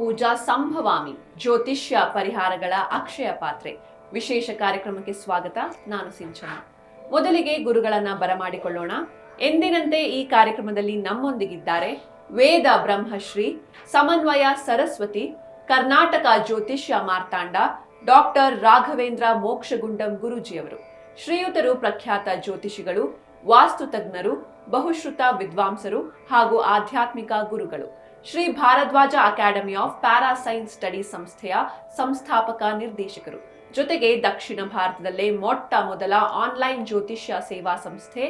ಪೂಜಾ ಸಂಭವಾಮಿ ಜ್ಯೋತಿಷ್ಯ ಪರಿಹಾರಗಳ ಅಕ್ಷಯ ಪಾತ್ರೆ ವಿಶೇಷ ಕಾರ್ಯಕ್ರಮಕ್ಕೆ ಸ್ವಾಗತ. ನಾನು ಸಿಂಚನ. ಮೊದಲಿಗೆ ಗುರುಗಳನ್ನ ಬರಮಾಡಿಕೊಳ್ಳೋಣ. ಎಂದಿನಂತೆ ಈ ಕಾರ್ಯಕ್ರಮದಲ್ಲಿ ನಮ್ಮೊಂದಿಗಿದ್ದಾರೆ ವೇದ ಬ್ರಹ್ಮಶ್ರೀ ಸಮನ್ವಯ ಸರಸ್ವತಿ ಕರ್ನಾಟಕ ಜ್ಯೋತಿಷ್ಯ ಮಾರ್ತಾಂಡ ಡಾಕ್ಟರ್ ರಾಘವೇಂದ್ರ ಮೋಕ್ಷಗುಂಡಂ ಗುರೂಜಿಯವರು. ಶ್ರೀಯುತರು ಪ್ರಖ್ಯಾತ ಜ್ಯೋತಿಷಿಗಳು, ವಾಸ್ತು ತಜ್ಞರು, ಬಹುಶ್ರುತ ವಿದ್ವಾಂಸರು ಹಾಗೂ ಆಧ್ಯಾತ್ಮಿಕ ಗುರುಗಳು. Shri Bharadwaj academy of para science study ಸಂಸ್ಥೆಯ ಸಂಸ್ಥಾಪಕ ನಿರ್ದೇಶಕರು. ಜೊತೆಗೆ ದಕ್ಷಿಣ ಭಾರತದಲ್ಲೇ ಮೊಟ್ಟ ಮೊದಲ ಆನ್ಲೈನ್ ಜ್ಯೋತಿಷ್ಯ ಸೇವಾ ಸಂಸ್ಥೆ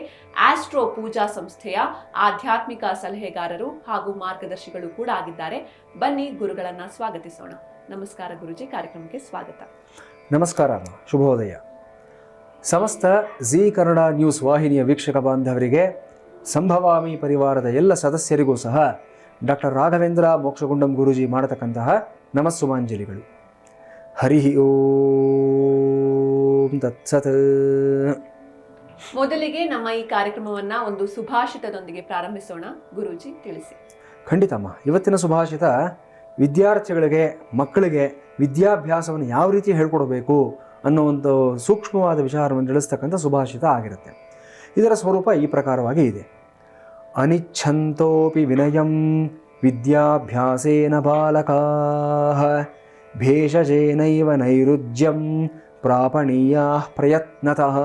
ಆಸ್ಟ್ರೋ ಪೂಜಾ ಸಂಸ್ಥೆಯ ಆಧ್ಯಾತ್ಮಿಕ ಸಲಹೆಗಾರರು ಹಾಗೂ ಮಾರ್ಗದರ್ಶಿಗಳು ಕೂಡ ಆಗಿದ್ದಾರೆ. ಬನ್ನಿ ಗುರುಗಳನ್ನ ಸ್ವಾಗತಿಸೋಣ. ನಮಸ್ಕಾರ ಗುರುಜಿ, ಕಾರ್ಯಕ್ರಮಕ್ಕೆ ಸ್ವಾಗತ. ನಮಸ್ಕಾರ, ಶುಭೋದಯ. ಸಮಸ್ತ ಜೀ ಕನ್ನಡ ನ್ಯೂಸ್ ವಾಹಿನಿಯ ವೀಕ್ಷಕ ಬಾಂಧವರಿಗೆ, ಸಂಭವಾಮಿ ಪರಿವಾರದ ಎಲ್ಲ ಸದಸ್ಯರಿಗೂ ಸಹ ಡಾಕ್ಟರ್ ರಾಘವೇಂದ್ರ ಮೋಕ್ಷಗುಂಡಂ ಗುರೂಜಿ ಮಾಡತಕ್ಕಂತಹ ನಮಸ್ಸುಮಾಂಜಲಿಗಳು. ಹರಿ ಓಂ ತತ್ಸತ್. ಮೊದಲಿಗೆ ನಮ್ಮ ಈ ಕಾರ್ಯಕ್ರಮವನ್ನ ಒಂದು ಸುಭಾಷಿತದೊಂದಿಗೆ ಪ್ರಾರಂಭಿಸೋಣ. ಗುರೂಜಿ ತಿಳಿಸಿ. ಖಂಡಿತಮ್ಮ. ಇವತ್ತಿನ ಸುಭಾಷಿತ ವಿದ್ಯಾರ್ಥಿಗಳಿಗೆ, ಮಕ್ಕಳಿಗೆ ವಿದ್ಯಾಭ್ಯಾಸವನ್ನು ಯಾವ ರೀತಿ ಹೇಳ್ಕೊಡ್ಬೇಕು ಅನ್ನೋ ಒಂದು ಸೂಕ್ಷ್ಮವಾದ ವಿಚಾರವನ್ನು ತಿಳಿಸ್ತಕ್ಕಂಥ ಸುಭಾಷಿತ ಆಗಿರುತ್ತೆ. ಇದರ ಸ್ವರೂಪ ಈ ಪ್ರಕಾರವಾಗಿ ಇದೆ. ಅನಿಚ್ಛಂತೋಪಿ ವಿನಯಂ ವಿದ್ಯಾಭ್ಯಾಸೇನ ಬಾಲಕಾಃ ಭೇಷಜೇನೈವ ನೈರುಜ್ಯಂ ಪ್ರಾಪಣೀಯಾಃ ಪ್ರಯತ್ನತಃ.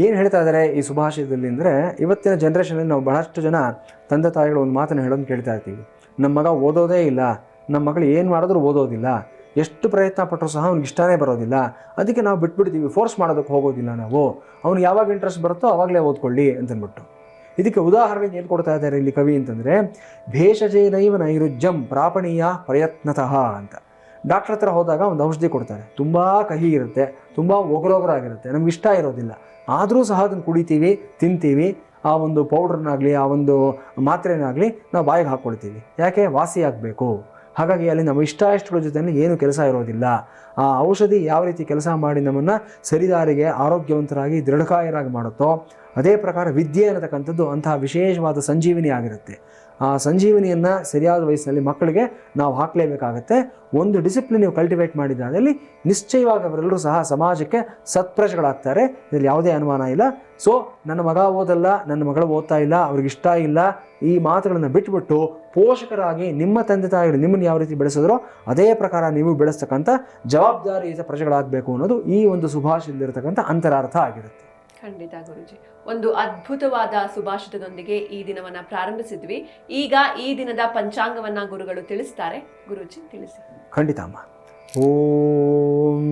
ಏನು ಹೇಳ್ತಾ ಇದ್ದಾರೆ ಈ ಸುಭಾಷಿತದಲ್ಲಿ ಅಂದರೆ, ಇವತ್ತಿನ ಜನ್ರೇಷನಲ್ಲಿ ನಾವು ಬಹಳಷ್ಟು ಜನ ತಂದೆ ತಾಯಿಗಳು ಒಂದು ಮಾತನ್ನು ಹೇಳೋದು ಕೇಳ್ತಾ ಇರ್ತೀವಿ. ನಮ್ಮ ಮಗ ಓದೋದೇ ಇಲ್ಲ, ನಮ್ಮ ಮಗಳು ಏನು ಮಾಡಿದ್ರೂ ಓದೋದಿಲ್ಲ, ಎಷ್ಟು ಪ್ರಯತ್ನ ಪಟ್ಟರು ಸಹ ಅವ್ನಿಗೆ ಇಷ್ಟನೇ ಬರೋದಿಲ್ಲ, ಅದಕ್ಕೆ ನಾವು ಬಿಟ್ಬಿಡ್ತೀವಿ, ಫೋರ್ಸ್ ಮಾಡೋದಕ್ಕೆ ಹೋಗೋದಿಲ್ಲ ನಾವು, ಅವ್ನು ಯಾವಾಗ ಇಂಟ್ರೆಸ್ಟ್ ಬರುತ್ತೋ ಆವಾಗಲೇ ಓದ್ಕೊಳ್ಳಿ ಅಂತಂದ್ಬಿಟ್ಟು. ಇದಕ್ಕೆ ಉದಾಹರಣೆಗೆ ಏನು ಕೊಡ್ತಾ ಇದ್ದಾರೆ ಇಲ್ಲಿ ಕವಿ ಅಂತಂದರೆ, ಭೇಷಜೇನೈವ ನೈರುಜ್ಯಂ ಪ್ರಾಪಣೀಯ ಪ್ರಯತ್ನತಃ ಅಂತ. ಡಾಕ್ಟರ್ ಹತ್ರ ಹೋದಾಗ ಒಂದು ಔಷಧಿ ಕೊಡ್ತಾರೆ, ತುಂಬ ಕಹಿ ಇರುತ್ತೆ, ತುಂಬ ಒಗರೊಗರಾಗಿರುತ್ತೆ, ನಮ್ಗೆ ಇಷ್ಟ ಇರೋದಿಲ್ಲ, ಆದರೂ ಸಹ ಅದನ್ನು ಕುಡಿತೀವಿ, ತಿಂತೀವಿ, ಆ ಒಂದು ಪೌಡ್ರನ್ನಾಗಲಿ ಆ ಒಂದು ಮಾತ್ರೆನಾಗಲಿ ನಾವು ಬಾಯಿಗೆ ಹಾಕ್ಕೊಳ್ತೀವಿ. ಯಾಕೆ? ವಾಸಿ ಆಗಬೇಕು. ಹಾಗಾಗಿ ಅಲ್ಲಿ ನಮ್ಮ ಇಷ್ಟಗಳ ಜೊತೆಯಲ್ಲಿ ಏನು ಕೆಲಸ ಇರೋದಿಲ್ಲ. ಆ ಔಷಧಿ ಯಾವ ರೀತಿ ಕೆಲಸ ಮಾಡಿ ನಮ್ಮನ್ನು ಸರಿದಾರಿಗೆ ಆರೋಗ್ಯವಂತರಾಗಿ ದೃಢಕಾಯರಾಗಿ ಮಾಡುತ್ತೋ, ಅದೇ ಪ್ರಕಾರ ವಿದ್ಯೆ ಅನ್ನತಕ್ಕಂಥದ್ದು ಅಂತಹ ವಿಶೇಷವಾದ ಸಂಜೀವಿನಿ ಆಗಿರುತ್ತೆ. ಆ ಸಂಜೀವಿನಿಯನ್ನು ಸರಿಯಾದ ವಯಸ್ಸಿನಲ್ಲಿ ಮಕ್ಕಳಿಗೆ ನಾವು ಹಾಕಲೇಬೇಕಾಗತ್ತೆ. ಒಂದು ಡಿಸಿಪ್ಲಿನ್ ನೀವು ಕಲ್ಟಿವೇಟ್ ಮಾಡಿದ್ದಾದಲ್ಲಿ ನಿಶ್ಚಯವಾಗಿ ಅವರೆಲ್ಲರೂ ಸಹ ಸಮಾಜಕ್ಕೆ ಸತ್ಪ್ರಜೆಗಳಾಗ್ತಾರೆ. ಇದರಲ್ಲಿ ಯಾವುದೇ ಅನುಮಾನ ಇಲ್ಲ. ಸೊ ನನ್ನ ಮಗ ಓದಲ್ಲ, ನನ್ನ ಮಗಳು ಓದ್ತಾ ಇಲ್ಲ, ಅವ್ರಿಗೆ ಇಷ್ಟ ಇಲ್ಲ, ಈ ಮಾತುಗಳನ್ನು ಬಿಟ್ಬಿಟ್ಟು ಪೋಷಕರಾಗಿ ನಿಮ್ಮ ತಂದೆ ತಾಯಿಗಳು ನಿಮ್ಮನ್ನು ಯಾವ ರೀತಿ ಬೆಳೆಸಿದ್ರೋ ಅದೇ ಪ್ರಕಾರ ನೀವು ಬೆಳೆಸ್ತಕ್ಕಂಥ ಜವಾಬ್ದಾರಿಯುತ ಪ್ರಜೆಗಳಾಗಬೇಕು ಅನ್ನೋದು ಈ ಒಂದು ಸುಭಾಷಿತದಲ್ಲಿರತಕ್ಕಂಥ ಅಂತರಾರ್ಥ ಆಗಿರುತ್ತೆ. ಖಂಡಿತ ಗುರುಜಿ, ಒಂದು ಅದ್ಭುತವಾದ ಸುಭಾಷಿತದೊಂದಿಗೆ ಈ ದಿನವನ್ನ ಪ್ರಾರಂಭಿಸಿದ್ವಿ. ಈಗ ಈ ದಿನದ ಪಂಚಾಂಗವನ್ನ ಗುರುಗಳು ತಿಳಿಸ್ತಾರೆ. ಗುರುಜಿ ತಿಳಿಸಿ. ಖಂಡಿತ ಅಮ್ಮ. ಓಂ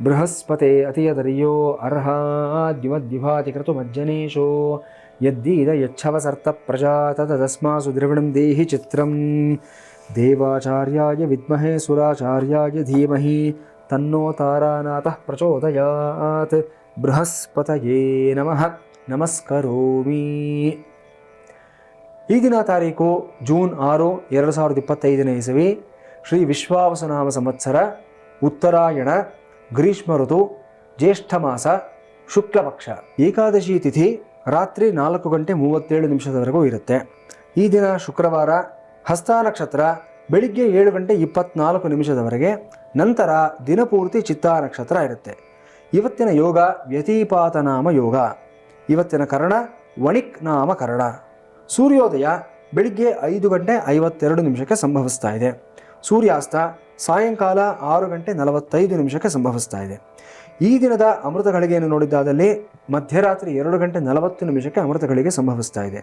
ಬೃಹಸ್ಪತೆ ಅತಿಯದರಿಯೋ ಅರ್ಹಾದ್ಯುಮದ್ವಿಭಾತಿ ಕ್ರತುಮಜ್ಜನೇಶೋ ಯದ್ದೀದ ಯಚ್ಛವಸರ್ತ ಪ್ರಜಾ ತದಸ್ಮಾಸು ದ್ರವಿಣಂ ದೇಹಿ ಚಿತ್ರಂ ದೇವಾಚಾರ್ಯಾಯ ವಿದ್ಮಹೇ ಸುರಾಚಾರ್ಯಾಯ ಧೀಮಹಿ ತನ್ನೋ ತಾರಾನಾಥಃ ಪ್ರಚೋದಯಾತ್. ಬೃಹಸ್ಪತಯೇ ನಮಃ ನಮಸ್ಕರೋಮಿ. ಈಗಿನ ತಾರೀಕು ಜೂನ್ 6, 2025 ಇಸವಿ, ಶ್ರೀ ವಿಶ್ವಾವಸುನಾಮ ಸಂವತ್ಸರ, ಉತ್ತರಾಯಣ, ಗ್ರೀಷ್ಮ ಋತು, ಜ್ಯೇಷ್ಠ ಮಾಸ, ಶುಕ್ಲಪಕ್ಷ. ಏಕಾದಶಿ ತಿಥಿ ರಾತ್ರಿ 4:37 ಇರುತ್ತೆ. ಈ ದಿನ ಶುಕ್ರವಾರ. ಹಸ್ತ ನಕ್ಷತ್ರ ಬೆಳಿಗ್ಗೆ 7:24 ನಂತರ ದಿನಪೂರ್ತಿ ಚಿತ್ತಾ ನಕ್ಷತ್ರ ಇರುತ್ತೆ. ಇವತ್ತಿನ ಯೋಗ ವ್ಯತಿಪಾತ ನಾಮ ಯೋಗ. ಇವತ್ತಿನ ಕರ್ಣ ವಣಿಕ್ ನಾಮ ಕರ್ಣ. ಸೂರ್ಯೋದಯ ಬೆಳಿಗ್ಗೆ 5:52 ಸಂಭವಿಸ್ತಾ ಇದೆ. ಸೂರ್ಯಾಸ್ತ ಸಾಯಂಕಾಲ 6:45 ಸಂಭವಿಸ್ತಾ ಇದೆ. ಈ ದಿನದ ಅಮೃತ ಗಳಿಗೆಯನ್ನು ನೋಡಿದ್ದಾದಲ್ಲಿ ಮಧ್ಯರಾತ್ರಿ 2:40 ಅಮೃತ ಗಳಿಗೆ ಸಂಭವಿಸ್ತಾ ಇದೆ.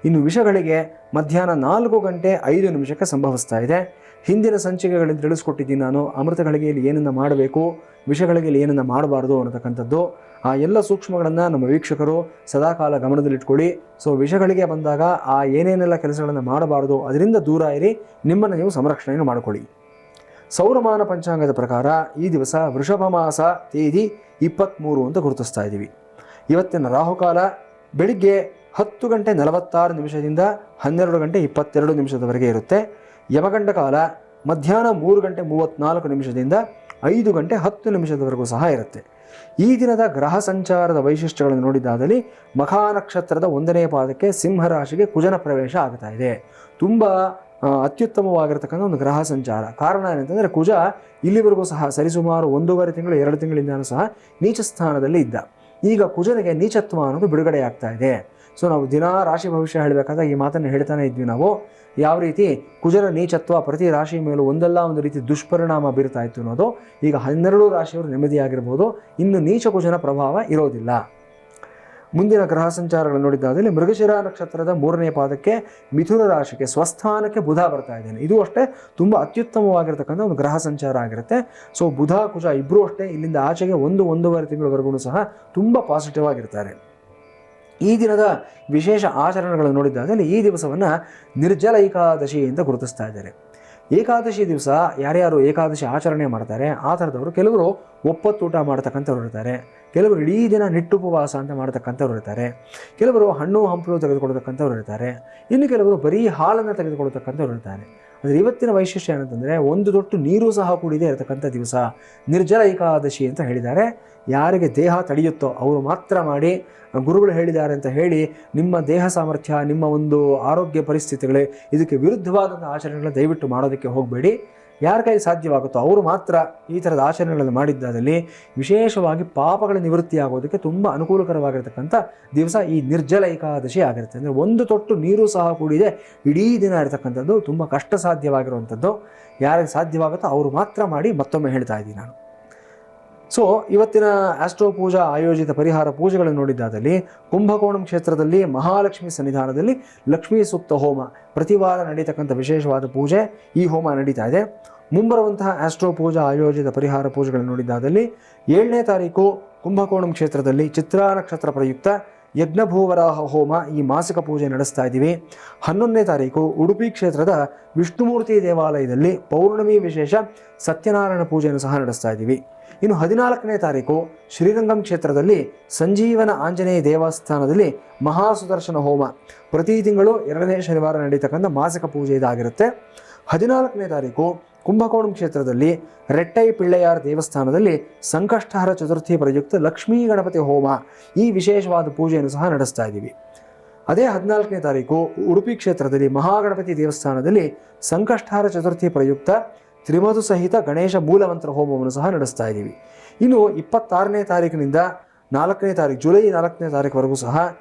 ಇನ್ನು ವಿಷಗಳಿಗೆ ಮಧ್ಯಾಹ್ನ 4:05 ಸಂಭವಿಸ್ತಾ ಇದೆ. ಹಿಂದಿನ ಸಂಚಿಕೆಗಳಲ್ಲಿ ತಿಳಿಸ್ಕೊಟ್ಟಿದ್ದೀನಿ ನಾನು ಅಮೃತ ಗಳಿಗೆಯಲ್ಲಿ ಏನನ್ನು ಮಾಡಬೇಕು, ವಿಷಗಳಿಗೆಯಲ್ಲಿ ಏನನ್ನು ಮಾಡಬಾರ್ದು ಅನ್ನತಕ್ಕಂಥದ್ದು. ಆ ಎಲ್ಲ ಸೂಕ್ಷ್ಮಗಳನ್ನು ನಮ್ಮ ವೀಕ್ಷಕರು ಸದಾಕಾಲ ಗಮನದಲ್ಲಿಟ್ಕೊಳ್ಳಿ. ಸೊ ವಿಷಗಳಿಗೆ ಬಂದಾಗ ಆ ಏನೇನೆಲ್ಲ ಕೆಲಸಗಳನ್ನು ಮಾಡಬಾರ್ದು ಅದರಿಂದ ದೂರ ಇರಿ, ನಿಮ್ಮನ್ನು ನೀವು ಸಂರಕ್ಷಣೆಯನ್ನು ಮಾಡಿಕೊಳ್ಳಿ. ಸೌರಮಾನ ಪಂಚಾಂಗದ ಪ್ರಕಾರ ಈ ದಿವಸ ವೃಷಭ ಮಾಸ ತೇದಿ 23 ಅಂತ ಗುರುತಿಸ್ತಾ ಇದ್ದೀವಿ. ಇವತ್ತಿನ ರಾಹುಕಾಲ ಬೆಳಿಗ್ಗೆ 10:46 12:22 ಇರುತ್ತೆ. ಯಮಗಂಡ ಕಾಲ ಮಧ್ಯಾಹ್ನ 3:34 5:10 ಸಹ ಇರುತ್ತೆ. ಈ ದಿನದ ಗ್ರಹ ಸಂಚಾರದ ವೈಶಿಷ್ಟ್ಯಗಳನ್ನು ನೋಡಿದ್ದಾದಲ್ಲಿ ಮಖಾ ನಕ್ಷತ್ರದ 1ನೇ ಪಾದಕ್ಕೆ ಸಿಂಹರಾಶಿಗೆ ಕುಜನ ಪ್ರವೇಶ ಆಗ್ತಾ ಇದೆ. ತುಂಬ ಅತ್ಯುತ್ತಮವಾಗಿರ್ತಕ್ಕಂಥ ಒಂದು ಗ್ರಹ ಸಂಚಾರ. ಕಾರಣ ಏನಂತಂದರೆ ಕುಜ ಇಲ್ಲಿವರೆಗೂ ಸಹ ಸರಿಸುಮಾರು 1.5 ತಿಂಗಳು 2 ತಿಂಗಳಿಂದಲೂ ಸಹ ನೀಚ ಸ್ಥಾನದಲ್ಲಿ ಇದ್ದ. ಈಗ ಕುಜನಿಗೆ ನೀಚತ್ವ ಅನ್ನೋದು ಬಿಡುಗಡೆ ಆಗ್ತಾ ಇದೆ. ಸೊ ನಾವು ದಿನಾ ರಾಶಿ ಭವಿಷ್ಯ ಹೇಳಬೇಕಾದಾಗ ಈ ಮಾತನ್ನು ಹೇಳ್ತಾನೆ ಇದ್ವಿ ನಾವು. ಯಾವ ರೀತಿ ಕುಜರ ನೀಚತ್ವ ಪ್ರತಿ ರಾಶಿ ಮೇಲೂ ಒಂದಲ್ಲ ಒಂದು ರೀತಿ ದುಷ್ಪರಿಣಾಮ ಬೀರ್ತಾ ಇತ್ತು ಅನ್ನೋದು. ಈಗ 12 ರಾಶಿಯವರು ನೆಮ್ಮದಿಯಾಗಿರ್ಬೋದು, ಇನ್ನು ನೀಚ ಕುಜನ ಪ್ರಭಾವ ಇರೋದಿಲ್ಲ. ಮುಂದಿನ ಗ್ರಹ ಸಂಚಾರಗಳು ನೋಡಿದ್ದಾದಲ್ಲಿ ಮೃಗಶಿರ ನಕ್ಷತ್ರದ 3ನೇ ಪಾದಕ್ಕೆ ಮಿಥುನ ರಾಶಿಗೆ ಸ್ವಸ್ಥಾನಕ್ಕೆ ಬುಧ ಬರ್ತಾ ಇದ್ದಾನೆ. ಇದು ಅಷ್ಟೇ ತುಂಬ ಅತ್ಯುತ್ತಮವಾಗಿರ್ತಕ್ಕಂಥ ಒಂದು ಗ್ರಹ ಸಂಚಾರ ಆಗಿರುತ್ತೆ. ಸೊ ಬುಧ ಕುಜ ಇಬ್ಬರೂ ಅಷ್ಟೇ ಇಲ್ಲಿಂದ ಆಚೆಗೆ 1-1.5 ತಿಂಗಳವರೆಗೂ ಸಹ ತುಂಬ ಪಾಸಿಟಿವ್ ಆಗಿರ್ತಾರೆ. ಈ ದಿನದ ವಿಶೇಷ ಆಚರಣೆಗಳನ್ನು ನೋಡಿದ್ದಾದಲ್ಲಿ ಈ ದಿವಸವನ್ನು ನಿರ್ಜಲ ಏಕಾದಶಿ ಅಂತ ಗುರುತಿಸ್ತಾ ಇದ್ದಾರೆ. ಏಕಾದಶಿ ದಿವಸ ಯಾರ್ಯಾರು ಏಕಾದಶಿ ಆಚರಣೆ ಮಾಡ್ತಾರೆ ಆ ಥರದವರು ಕೆಲವರು ಒಪ್ಪತ್ತೂಟ ಮಾಡ್ತಕ್ಕಂಥವ್ರು ಇರ್ತಾರೆ, ಕೆಲವರು ಇಡೀ ದಿನ ನಿಟ್ಟುಪವಾಸ ಅಂತ ಮಾಡ್ತಕ್ಕಂಥವ್ರು ಇರ್ತಾರೆ, ಕೆಲವರು ಹಣ್ಣು ಹಂಪಲು ತೆಗೆದುಕೊಳ್ತಕ್ಕಂಥವ್ರು ಇರ್ತಾರೆ, ಇನ್ನು ಕೆಲವರು ಬರೀ ಹಾಲನ್ನು ತೆಗೆದುಕೊಳ್ತಕ್ಕಂಥವ್ರು ಇರ್ತಾರೆ. ಆದರೆ ಇವತ್ತಿನ ವೈಶಿಷ್ಟ್ಯ ಏನಂತಂದರೆ ಒಂದು ತೊಟ್ಟು ನೀರು ಸಹ ಕೂಡಿದೆ ಇರತಕ್ಕಂಥ ದಿವಸ ನಿರ್ಜಲ ಏಕಾದಶಿ ಅಂತ ಹೇಳಿದ್ದಾರೆ. ಯಾರಿಗೆ ದೇಹ ತಡೆಯುತ್ತೋ ಅವರು ಮಾತ್ರ ಮಾಡಿ, ಗುರುಗಳು ಹೇಳಿದ್ದಾರೆ ಅಂತ ಹೇಳಿ ನಿಮ್ಮ ದೇಹ ಸಾಮರ್ಥ್ಯ, ನಿಮ್ಮ ಒಂದು ಆರೋಗ್ಯ ಪರಿಸ್ಥಿತಿಗಳೇ ಇದಕ್ಕೆ ವಿರುದ್ಧವಾದಂಥ ಆಚರಣೆಗಳನ್ನ ದಯವಿಟ್ಟು ಮಾಡೋದಕ್ಕೆ ಹೋಗಬೇಡಿ. ಯಾರ ಕೈ ಸಾಧ್ಯವಾಗುತ್ತೋ ಅವರು ಮಾತ್ರ ಈ ಥರದ ಆಚರಣೆಗಳನ್ನು ಮಾಡಿದ್ದಾದಲ್ಲಿ ವಿಶೇಷವಾಗಿ ಪಾಪಗಳ ನಿವೃತ್ತಿ ಆಗೋದಕ್ಕೆ ತುಂಬ ಅನುಕೂಲಕರವಾಗಿರ್ತಕ್ಕಂಥ ದಿವಸ ಈ ನಿರ್ಜಲ ಏಕಾದಶಿ ಆಗಿರುತ್ತೆ. ಅಂದರೆ ಒಂದು ತೊಟ್ಟು ನೀರು ಸಹ ಕೂಡಿದೆ ಇಡೀ ದಿನ ಇರತಕ್ಕಂಥದ್ದು ತುಂಬ ಕಷ್ಟ ಸಾಧ್ಯವಾಗಿರುವಂಥದ್ದು. ಯಾರಿಗೆ ಸಾಧ್ಯವಾಗುತ್ತೋ ಅವರು ಮಾತ್ರ ಮಾಡಿ, ಮತ್ತೊಮ್ಮೆ ಹೇಳ್ತಾ ಇದ್ದೀನಿ ನಾನು. ಸೊ ಇವತ್ತಿನ ಆಸ್ಟ್ರೋ ಪೂಜಾ ಆಯೋಜಿತ ಪರಿಹಾರ ಪೂಜೆಗಳನ್ನು ನೋಡಿದ್ದಾದಲ್ಲಿ ಕುಂಭಕೋಣಂ ಕ್ಷೇತ್ರದಲ್ಲಿ ಮಹಾಲಕ್ಷ್ಮಿ ಸನ್ನಿಧಾನದಲ್ಲಿ ಲಕ್ಷ್ಮೀ ಸೂಕ್ತ ಹೋಮ ಪ್ರತಿ ವಾರ ನಡೀತಕ್ಕಂಥ ವಿಶೇಷವಾದ ಪೂಜೆ, ಈ ಹೋಮ ನಡೀತಾ ಇದೆ. ಮುಂಬರುವಂತಹ ಆಸ್ಟ್ರೋ ಪೂಜಾ ಆಯೋಜಿತ ಪರಿಹಾರ ಪೂಜೆಗಳನ್ನು ನೋಡಿದ್ದಾದಲ್ಲಿ 7ನೇ ತಾರೀಕು ಕುಂಭಕೋಣಂ ಕ್ಷೇತ್ರದಲ್ಲಿ ಚಿತ್ರಾ ನಕ್ಷತ್ರ ಪ್ರಯುಕ್ತ ಯಜ್ಞಭೂವರಾಹ ಹೋಮ ಈ ಮಾಸಿಕ ಪೂಜೆ ನಡೆಸ್ತಾ ಇದ್ದೀವಿ. 11ನೇ ತಾರೀಕು ಉಡುಪಿ ಕ್ಷೇತ್ರದ ವಿಷ್ಣುಮೂರ್ತಿ ದೇವಾಲಯದಲ್ಲಿ ಪೌರ್ಣಮಿ ವಿಶೇಷ ಸತ್ಯನಾರಾಯಣ ಪೂಜೆಯನ್ನು ಸಹ ನಡೆಸ್ತಾ ಇದ್ದೀವಿ. ಇನ್ನು 14ನೇ ತಾರೀಕು ಶ್ರೀರಂಗಂ ಕ್ಷೇತ್ರದಲ್ಲಿ ಸಂಜೀವನ ಆಂಜನೇಯ ದೇವಸ್ಥಾನದಲ್ಲಿ ಮಹಾಸುದರ್ಶನ ಹೋಮ ಪ್ರತಿ ತಿಂಗಳು 2ನೇ ಶನಿವಾರ ನಡೀತಕ್ಕಂಥ ಮಾಸಿಕ ಪೂಜೆ ಇದಾಗಿರುತ್ತೆ. 14ನೇ ತಾರೀಕು ಕುಂಭಕೋಣಂ ಕ್ಷೇತ್ರದಲ್ಲಿ ರೆಟ್ಟೈ ಪಿಳ್ಳೆಯಾರ್ ದೇವಸ್ಥಾನದಲ್ಲಿ ಸಂಕಷ್ಟಹರ ಚತುರ್ಥಿ ಪ್ರಯುಕ್ತ ಲಕ್ಷ್ಮೀ ಗಣಪತಿ ಹೋಮ ಈ ವಿಶೇಷವಾದ ಪೂಜೆಯನ್ನು ಸಹ ನಡೆಸ್ತಾ ಇದ್ದೀವಿ. ಅದೇ 14ನೇ ತಾರೀಕು ಉಡುಪಿ ಕ್ಷೇತ್ರದಲ್ಲಿ ಮಹಾಗಣಪತಿ ದೇವಸ್ಥಾನದಲ್ಲಿ ಸಂಕಷ್ಟಹರ ಚತುರ್ಥಿ ಪ್ರಯುಕ್ತ ತ್ರಿಮಧು ಸಹಿತ ಗಣೇಶ ಮೂಲಮಂತ್ರ ಹೋಮವನ್ನು ಸಹ ನಡೆಸ್ತಾ ಇದ್ದೀವಿ. ಇನ್ನು 26ನೇ ತಾರೀಕಿನಿಂದ 4ನೇ ತಾರೀಕು ಜುಲೈ 4ನೇ ತಾರೀಕುವರೆಗೂ ಸಹ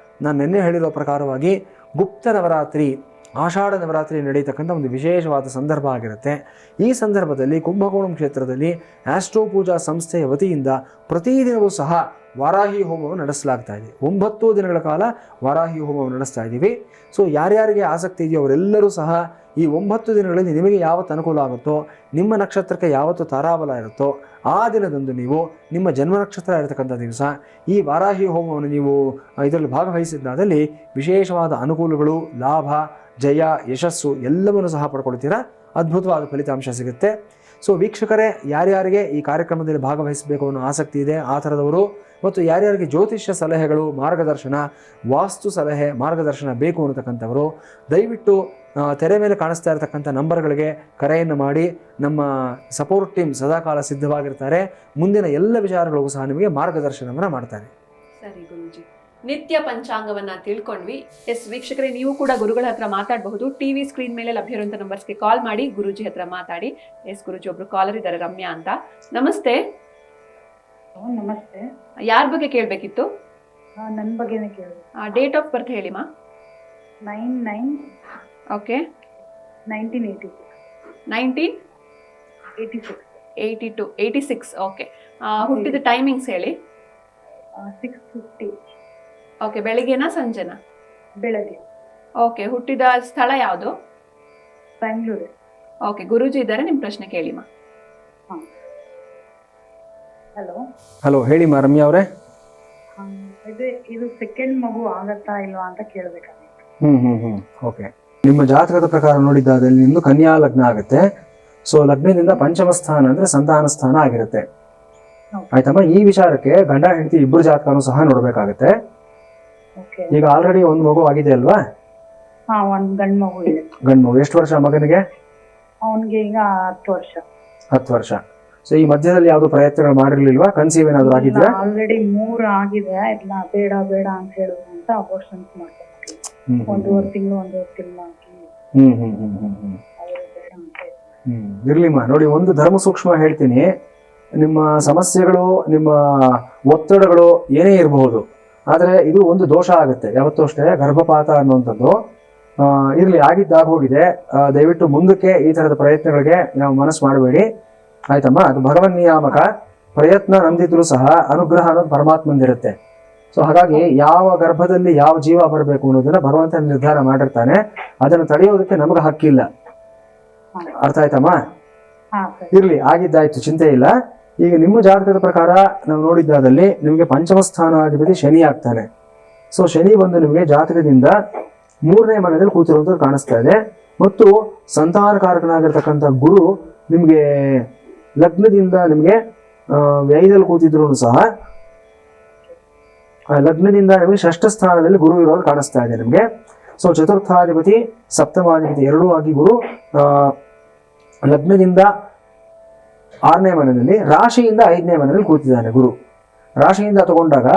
ನಾನು ನಿನ್ನೆ ಹೇಳಿರೋ ಪ್ರಕಾರವಾಗಿ ಗುಪ್ತ ನವರಾತ್ರಿ ಆಷಾಢ ನವರಾತ್ರಿ ನಡೀತಕ್ಕಂಥ ಒಂದು ವಿಶೇಷವಾದ ಸಂದರ್ಭ ಆಗಿರುತ್ತೆ. ಈ ಸಂದರ್ಭದಲ್ಲಿ ಕುಂಭಕೋಣಂ ಕ್ಷೇತ್ರದಲ್ಲಿ ಆಸ್ಟ್ರೋ ಪೂಜಾ ಸಂಸ್ಥೆಯ ವತಿಯಿಂದ ಪ್ರತಿದಿನವೂ ಸಹ ವಾರಾಹಿ ಹೋಮವನ್ನು ನಡೆಸಲಾಗ್ತಾ ಇದೆ. 9 ದಿನಗಳ ಕಾಲ ವಾರಾಹಿ ಹೋಮವನ್ನು ನಡೆಸ್ತಾ ಇದ್ದೀವಿ. ಸೊ ಯಾರ್ಯಾರಿಗೆ ಆಸಕ್ತಿ ಇದೆಯೋ ಅವರೆಲ್ಲರೂ ಸಹ ಈ 9 ದಿನಗಳಲ್ಲಿ ನಿಮಗೆ ಯಾವತ್ತು ಅನುಕೂಲ ಆಗುತ್ತೋ, ನಿಮ್ಮ ನಕ್ಷತ್ರಕ್ಕೆ ಯಾವತ್ತು ತಾರಾಬಲ ಇರುತ್ತೋ ಆ ದಿನದಂದು ನೀವು ನಿಮ್ಮ ಜನ್ಮ ನಕ್ಷತ್ರ ಇರತಕ್ಕಂಥ ದಿವಸ ಈ ವಾರಾಹಿ ಹೋಮವನ್ನು ನೀವು ಇದರಲ್ಲಿ ಭಾಗವಹಿಸಿದ್ದಾದಲ್ಲಿ ವಿಶೇಷವಾದ ಅನುಕೂಲಗಳು, ಲಾಭ, ಜಯ, ಯಶಸ್ಸು ಎಲ್ಲವನ್ನೂ ಸಹ ಪಡ್ಕೊಳ್ತೀರಾ. ಅದ್ಭುತವಾದ ಫಲಿತಾಂಶ ಸಿಗುತ್ತೆ. ಸೊ ವೀಕ್ಷಕರೇ, ಯಾರ್ಯಾರಿಗೆ ಈ ಕಾರ್ಯಕ್ರಮದಲ್ಲಿ ಭಾಗವಹಿಸಬೇಕು ಅನ್ನೋ ಆಸಕ್ತಿ ಇದೆ ಆ ಥರದವರು ಮತ್ತು ಯಾರ್ಯಾರಿಗೆ ಜ್ಯೋತಿಷ್ಯ ಸಲಹೆಗಳು, ಮಾರ್ಗದರ್ಶನ, ವಾಸ್ತು ಸಲಹೆ, ಮಾರ್ಗದರ್ಶನ ಬೇಕು ಅನ್ನತಕ್ಕಂಥವರು ದಯವಿಟ್ಟು ತೆರೆ ಮೇಲೆ ಕಾಣಿಸ್ತಾ ಇರತಕ್ಕಂಥ ನಂಬರ್ಗಳಿಗೆ ಕರೆಯನ್ನು ಮಾಡಿ. ನಮ್ಮ ಸಪೋರ್ಟ್ ಟೀಮ್ ಸದಾಕಾಲ ಸಿದ್ಧವಾಗಿರ್ತಾರೆ. ಮುಂದಿನ ಎಲ್ಲ ವಿಚಾರಗಳಿಗೂ ಸಹ ನಿಮಗೆ ಮಾರ್ಗದರ್ಶನವನ್ನು ಮಾಡ್ತಾರೆ. ಸರಿ ಗುರೂಜಿ, ನಿತ್ಯ ಪಂಚಾಂಗವನ್ನ ತಿಳ್ಕೊಂಡ್ವಿ. ಎಸ್ ವೀಕ್ಷಕರೇ, ನೀವು ಕೂಡ ಗುರುಗಳ ಹತ್ರ ಮಾತಾಡಬಹುದು. ಟಿವಿ ಸ್ಕ್ರೀನ್ ಮೇಲೆ ಲಭ್ಯವಿರುವಂತಹ ನಂಬರ್ಸ್ಗೆ ಕಾಲ್ ಮಾಡಿ ಗುರೂಜಿ ಹತ್ರ ಮಾತಾಡಿ. ಎಸ್ ಗುರೂಜಿ, ಒಬ್ರು ಕಾಲರ್ ಇದ್ದಾರೆ, ರಮ್ಯಾ ಅಂತ. ನಮಸ್ತೆ. ನಮಸ್ತೆ. ಯಾರ ಬಗ್ಗೆ ಕೇಳಬೇಕಿತ್ತು? ನನ್ನ ಬಗ್ಗೆನೇ ಕೇಳಿ. ಡೇಟ್ ಆಫ್ ಬರ್ತ್ ಹೇಳಿಮಾ. 9/9. ಓಕೆ. 1986. 1986. ಓಕೆ. ಹುಟ್ಟಿದ ಟೈಮಿಂಗ್ಸ್ ಹೇಳಿ. 6:50. ಓಕೆ. ಬೆಳಿಗ್ಗೆನಾ ಸಂಜೆನಾ? ಬೆಳಗ್ಗೆ. ಓಕೆ. ಹುಟ್ಟಿದ ಸ್ಥಳ ಯಾವುದು? ಬೆಂಗಳೂರು. ಓಕೆ. ಗುರೂಜಿ ಇದ್ದಾರೆ, ನಿಮ್ಮ ಪ್ರಶ್ನೆ ಕೇಳಿಮಾ. ಹಲೋ. ಹಲೋ, ಹೇಳಿಮಾ ರಮ್ಯಾ ಅವರೇ. ಇದು ಸೆಕೆಂಡ್ ಮಗು ಆಗತ್ತಾ ಇಲ್ವಾ ಅಂತ ಕೇಳಬೇಕಾಗಿತ್ತು. ಓಕೆ. ನಿಮ್ಮ ಜಾತಕದ ಪ್ರಕಾರ ನೋಡಿದ್ದಾದಲ್ಲಿ ನಿಮ್ದು ಕನ್ಯಾ ಲಗ್ನ ಆಗುತ್ತೆ. ಸೊ ಲಗ್ನದಿಂದ ಪಂಚಮ ಸ್ಥಾನ ಅಂದ್ರೆ ಸಂತಾನ ಸ್ಥಾನ ಆಗಿರುತ್ತೆ. ಆಯ್ತಮ್ಮ. ಈ ವಿಚಾರಕ್ಕೆ ಗಂಡ ಹೆಂಡತಿ ಇಬ್ಬರು ಜಾತಕನೂ ಸಹ ನೋಡ್ಬೇಕಾಗತ್ತೆ. ಈಗ ಆಲ್ರೆಡಿ ಒಂದು ಮಗು ಆಗಿದೆ ಅಲ್ವಾ? ಒಂದ್ ಗಂಡು ಮಗು ಇದೆ. ಗಂಡು ಮಗು. ಎಷ್ಟು ವರ್ಷ ಮಗನಿಗೆ? ಅವನಿಗೆ ಈಗ 10 ವರ್ಷ. 10 ವರ್ಷ. ಸೊ ಈ ಮಧ್ಯದಲ್ಲಿ ಯಾವ್ದು ಪ್ರಯತ್ನಗಳು ಮಾಡಿರ್ಲಿಲ್ವಾ? ಕನ್ಸೀವ್ ಏನಾದ್ರು ಆಗಿದ್ರೆ? ಆಲ್ರೆಡಿ 3 ಆಗಿದೆ. ಎಲ್ಲ ಬೇಡ ಬೇಡ ಅಂತ ಹೇಳಿದ್ರು ಅಂತ ಅಬೋರ್ಷನ್ಸ್ ಮಾಡ್ತಾರೆ. 1.5 ತಿಂಗಳು 1.5 ತಿಂಗಳು ಇರ್ಲಿಮ್ಮ ನೋಡಿ, ಒಂದು ಧರ್ಮ ಸೂಕ್ಷ್ಮ ಹೇಳ್ತೀನಿ. ನಿಮ್ಮ ಸಮಸ್ಯೆಗಳು, ನಿಮ್ಮ ಒತ್ತಡಗಳು ಏನೇ ಇರಬಹುದು, ಆದರೆ ಇದು ಒಂದು ದೋಷ ಆಗುತ್ತೆ ಯಾವತ್ತೂ ಅಷ್ಟೇ. ಗರ್ಭಪಾತ ಅನ್ನುವಂಥದ್ದು ಇರ್ಲಿ, ಆಗಿದ್ದಾಗೋಗಿದೆ. ದಯವಿಟ್ಟು ಮುಂದಕ್ಕೆ ಈ ತರದ ಪ್ರಯತ್ನಗಳಿಗೆ ನಾವು ಮನಸ್ಸು ಮಾಡಬೇಡಿ, ಆಯ್ತಮ್ಮ. ಅದು ಭಗವನ್ ನಿಯಾಮಕ. ಪ್ರಯತ್ನ ನಮ್ದಿದ್ರು ಸಹ ಅನುಗ್ರಹ ಅನ್ನೋದು ಪರಮಾತ್ಮಂದಿರುತ್ತೆ. ಸೊ ಹಾಗಾಗಿ ಯಾವ ಗರ್ಭದಲ್ಲಿ ಯಾವ ಜೀವ ಬರಬೇಕು ಅನ್ನೋದನ್ನ ಭಗವಂತ ನಿರ್ಧಾರ ಮಾಡಿರ್ತಾನೆ. ಅದನ್ನು ತಡೆಯೋದಕ್ಕೆ ನಮಗೆ ಹಕ್ಕಿಲ್ಲ. ಅರ್ಥ ಆಯ್ತಮ್ಮ? ಹಾ ಸರಿ. ಇರ್ಲಿ, ಆಗಿದ್ದಾಯ್ತು, ಚಿಂತೆ ಇಲ್ಲ. ಈಗ ನಿಮ್ಮ ಜಾತಕದ ಪ್ರಕಾರ ನಾವು ನೋಡಿದ್ದಾದಲ್ಲಿ ನಿಮಗೆ ಪಂಚಮ ಸ್ಥಾನಾಧಿಪತಿ ಶನಿ ಆಗ್ತಾನೆ. ಸೊ ಶನಿ ಬಂದು ನಿಮಗೆ ಜಾತಕದಿಂದ 3ನೇ ಮನೆಯಲ್ಲಿ ಕೂತಿರುವಂಥದ್ದು ಕಾಣಿಸ್ತಾ ಇದೆ. ಮತ್ತು ಸಂತಾನಕಾರಕನಾಗಿರ್ತಕ್ಕಂಥ ಗುರು ನಿಮಗೆ ಲಗ್ನದಿಂದ ನಿಮಗೆ ವ್ಯಯದಲ್ಲಿ ಕೂತಿದ್ರು ಸಹ ಲಗ್ನದಿಂದ ನಿಮಗೆ 6ಠ ಸ್ಥಾನದಲ್ಲಿ ಗುರು ಇರೋದು ಕಾಣಿಸ್ತಾ ಇದೆ ನಿಮಗೆ. ಸೊ ಚತುರ್ಥಾಧಿಪತಿ ಸಪ್ತಮಾಧಿಪತಿ ಎರಡೂ ಆಗಿ ಗುರು ಲಗ್ನದಿಂದ 6ನೇ ಮನೆಯಲ್ಲಿ, ರಾಶಿಯಿಂದ 5ನೇ ಮನೆಯಲ್ಲಿ ಕೂತಿದ್ದಾನೆ ಗುರು. ರಾಶಿಯಿಂದ ತಗೊಂಡಾಗ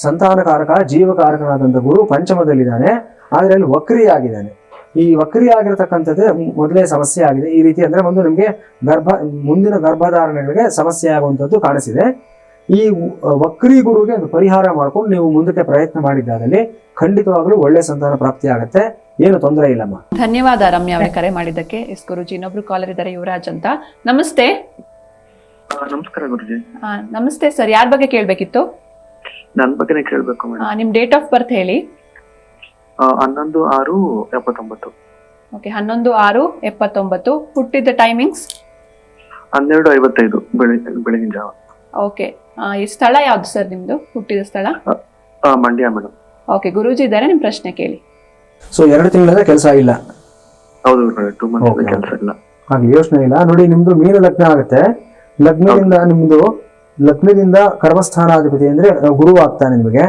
ಸಂತಾನಕಾರಕ ಜೀವಕಾರಕನಾದಂಥ ಗುರು ಪಂಚಮದಲ್ಲಿದ್ದಾನೆ, ಆದರೆ ಅಲ್ಲಿ ವಕ್ರಿ ಆಗಿದ್ದಾನೆ. ಈ ವಕ್ರಿ ಆಗಿರತಕ್ಕಂಥದ್ದೇ ಮೊದಲೇ ಸಮಸ್ಯೆ ಆಗಿದೆ. ಈ ರೀತಿ ಅಂದ್ರೆ ಒಂದು ನಿಮಗೆ ಮುಂದಿನ ಗರ್ಭಧಾರಣೆಗಳಿಗೆ ಸಮಸ್ಯೆ ಆಗುವಂಥದ್ದು ಕಾಣಿಸಿದೆ. ಈ ವಕ್ರಿ ಗುರುಗೆ ಒಂದು ಪರಿಹಾರ ಮಾಡ್ಕೊಂಡು ನೀವು ಮುಂದಕ್ಕೆ ಪ್ರಯತ್ನ ಮಾಡಿದ್ದಾದಲ್ಲಿ ಖಂಡಿತವಾಗ್ಲೂ ಒಳ್ಳೆ ಸಂತಾನ ಪ್ರಾಪ್ತಿ ಆಗುತ್ತೆ, ಏನು ತೊಂದರೆ ಇಲ್ಲಮ್ಮ. ಧನ್ಯವಾದ ರಮ್ಯಾ ಅವರೇ ಕರೆ ಮಾಡಿದ್ದಕ್ಕೆ. ಎಸ್ ಗುರುಜಿ, ಇನ್ನೊಬ್ರು ಕಾಲರ್ ಇದ್ದಾರೆ, ಯುವರಾಜ್ ಅಂತ. ನಮಸ್ತೆ. ನಮಸ್ಕಾರ ಗುರುಜಿ. ನಮಸ್ತೆ ಸರ್, ಯಾರ ಬಗ್ಗೆ ಕೇಳ್ಬೇಕಿತ್ತು? ನನ್ ಬಗ್ಗೆನೇ ಕೇಳ್ಬೇಕು ಮೇಡಮ್. ನಿಮ್ ಡೇಟ್ ಆಫ್ ಬರ್ತ್ ಹೇಳಿ. 11/6/79. ಓಕೆ, 11/6/79. ಹುಟ್ಟಿದ ಟೈಮಿಂಗ್ಸ್ 12:55 ಬೆಳಗಿನ ಜಾವ. ಓಕೆ, ಈ ಸ್ಥಳ ಯಾವ್ದು ಸರ್ ನಿಮ್ದು, ಹುಟ್ಟಿದ ಸ್ಥಳ? ಮಂಡ್ಯ ಮೇಡಮ್. ಓಕೆ, ಗುರೂಜಿ ಇದ್ದಾರೆ, ನಿಮ್ ಪ್ರಶ್ನೆ ಕೇಳಿ. ಸೊ 2 ತಿಂಗಳಿಂದ ಕೆಲಸ ಇಲ್ಲ? ಹೌದು, 2 ಮಂತ್ಸ್ ಕೆಲಸ ಇಲ್ಲ. ಹಾಗೆ ಯೋಚನೆ ಇಲ್ಲ ನೋಡಿ. ನಿಮ್ದು ಮೀನ ಲಗ್ನ ಆಗುತ್ತೆ. ಲಗ್ನದಿಂದ ಕರ್ಮಸ್ಥಾನಾಧಿಪತಿ ಅಂದ್ರೆ ಗುರು ಆಗ್ತಾನೆ ನಿಮಗೆ.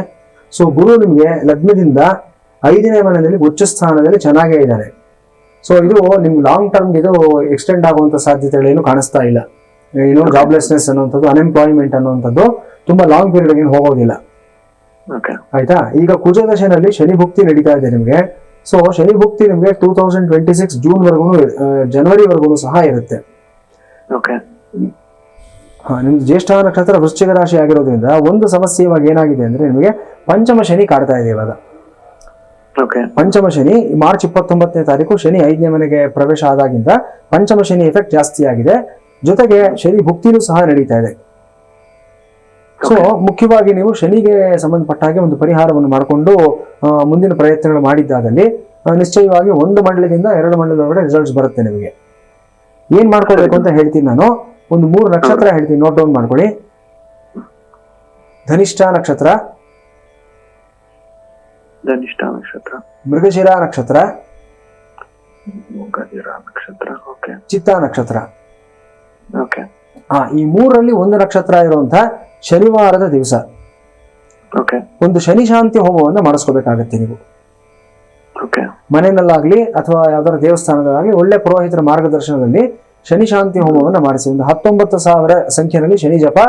ಸೊ ಗುರು ನಿಮಗೆ ಲಗ್ನದಿಂದ 5ನೇ ಮನೆಯಲ್ಲಿ ಉಚ್ಚ ಸ್ಥಾನದಲ್ಲಿ ಚೆನ್ನಾಗೇ ಇದ್ದಾನೆ. ಸೊ ಇದು ನಿಮ್ಗೆ ಲಾಂಗ್ ಟರ್ಮ್ ಇದು ಎಕ್ಸ್ಟೆಂಡ್ ಆಗುವಂತ ಸಾಧ್ಯತೆಗಳೇನು ಕಾಣಿಸ್ತಾ ಇಲ್ಲ. ಏನು ಜಾಬ್ಲೆಸ್ನೆಸ್ ಅನ್ನುವಂಥದ್ದು, ಅನ್ಎಂಪ್ಲಾಯ್ಮೆಂಟ್ ಅನ್ನುವಂಥದ್ದು ತುಂಬಾ ಲಾಂಗ್ ಪೀರಿಯಡ್ ಏನು ಹೋಗೋದಿಲ್ಲ. ಆಯ್ತಾ? ಈಗ ಕುಜದಶನಲ್ಲಿ ಶನಿ ಭುಕ್ತಿ ನಡೀತಾ ಇದೆ ನಿಮ್ಗೆ. ಸೊ ಶನಿ ಭುಕ್ತಿ ನಿಮ್ಗೆ 2026 ಜೂನ್ ವರ್ಗು ಜನವರಿವರೆಗೂ ಸಹ ಇರುತ್ತೆ. ನಿಮ್ದು ಜ್ಯೇಷ್ಠ ನಕ್ಷತ್ರ ವೃಶ್ಚಿಕ ರಾಶಿ ಆಗಿರೋದ್ರಿಂದ ಒಂದು ಸಮಸ್ಯೆ ಇವಾಗ ಏನಾಗಿದೆ ಅಂದ್ರೆ ನಿಮಗೆ ಪಂಚಮ ಶನಿ ಕಾಡ್ತಾ ಇದೆ ಇವಾಗ. ಪಂಚಮ ಶನಿ ಮಾರ್ಚ್ 29ನೇ ತಾರೀಕು ಶನಿ 5ನೇ ಮನೆಗೆ ಪ್ರವೇಶ ಆದಾಗಿಂದ ಪಂಚಮ ಶನಿ ಎಫೆಕ್ಟ್ ಜಾಸ್ತಿ ಆಗಿದೆ. ಜೊತೆಗೆ ಶನಿ ಭುಕ್ತಿನೂ ಸಹ ನಡೀತಾ ಇದೆ. ಸೊ ಮುಖ್ಯವಾಗಿ ನೀವು ಶನಿಗೆ ಸಂಬಂಧಪಟ್ಟ ಹಾಗೆ ಒಂದು ಪರಿಹಾರವನ್ನು ಮಾಡಿಕೊಂಡು ಮುಂದಿನ ಪ್ರಯತ್ನಗಳು ಮಾಡಿದ್ದಾದಲ್ಲಿ ನಿಶ್ಚಯವಾಗಿ 1 ಮಂಡಲದಿಂದ 2 ಮಂಡಲದೊಳಗಡೆ ರಿಸಲ್ಟ್ಸ್ ಬರುತ್ತೆ ನಿಮಗೆ. ಏನ್ ಮಾಡ್ಕೊಳ್ಬೇಕು ಅಂತ ಹೇಳ್ತೀನಿ ನಾನು. ಒಂದು 3 ನಕ್ಷತ್ರ ಹೇಳ್ತೀನಿ, ನೋಟ್ ಡೌನ್ ಮಾಡ್ಕೊಳ್ಳಿ. ಧನಿಷ್ಠ ನಕ್ಷತ್ರ, ಮೃಗಶಿರ ನಕ್ಷತ್ರ, ಚಿತ್ತ ನಕ್ಷತ್ರ. ಈ 3ರಲ್ಲಿ 1 ನಕ್ಷತ್ರ ಇರುವಂತ ಶನಿವಾರದ ದಿವಸ ಒಂದು ಶನಿ ಶಾಂತಿ ಹೋಮವನ್ನು ಮಾಡಿಸ್ಕೋಬೇಕಾಗತ್ತೆ ನೀವು. ಮನೆಯಲ್ಲಾಗ್ಲಿ ಅಥವಾ ಯಾವ್ದಾದ್ರು ದೇವಸ್ಥಾನದಲ್ಲಾಗ್ಲಿ ಒಳ್ಳೆ ಪುರೋಹಿತರ ಮಾರ್ಗದರ್ಶನದಲ್ಲಿ ಶನಿ ಶಾಂತಿ ಹೋಮವನ್ನು ಮಾಡಿಸಿ. ಒಂದು 19,000 ಸಂಖ್ಯೆಯಲ್ಲಿ ಶನಿ ಜಪ,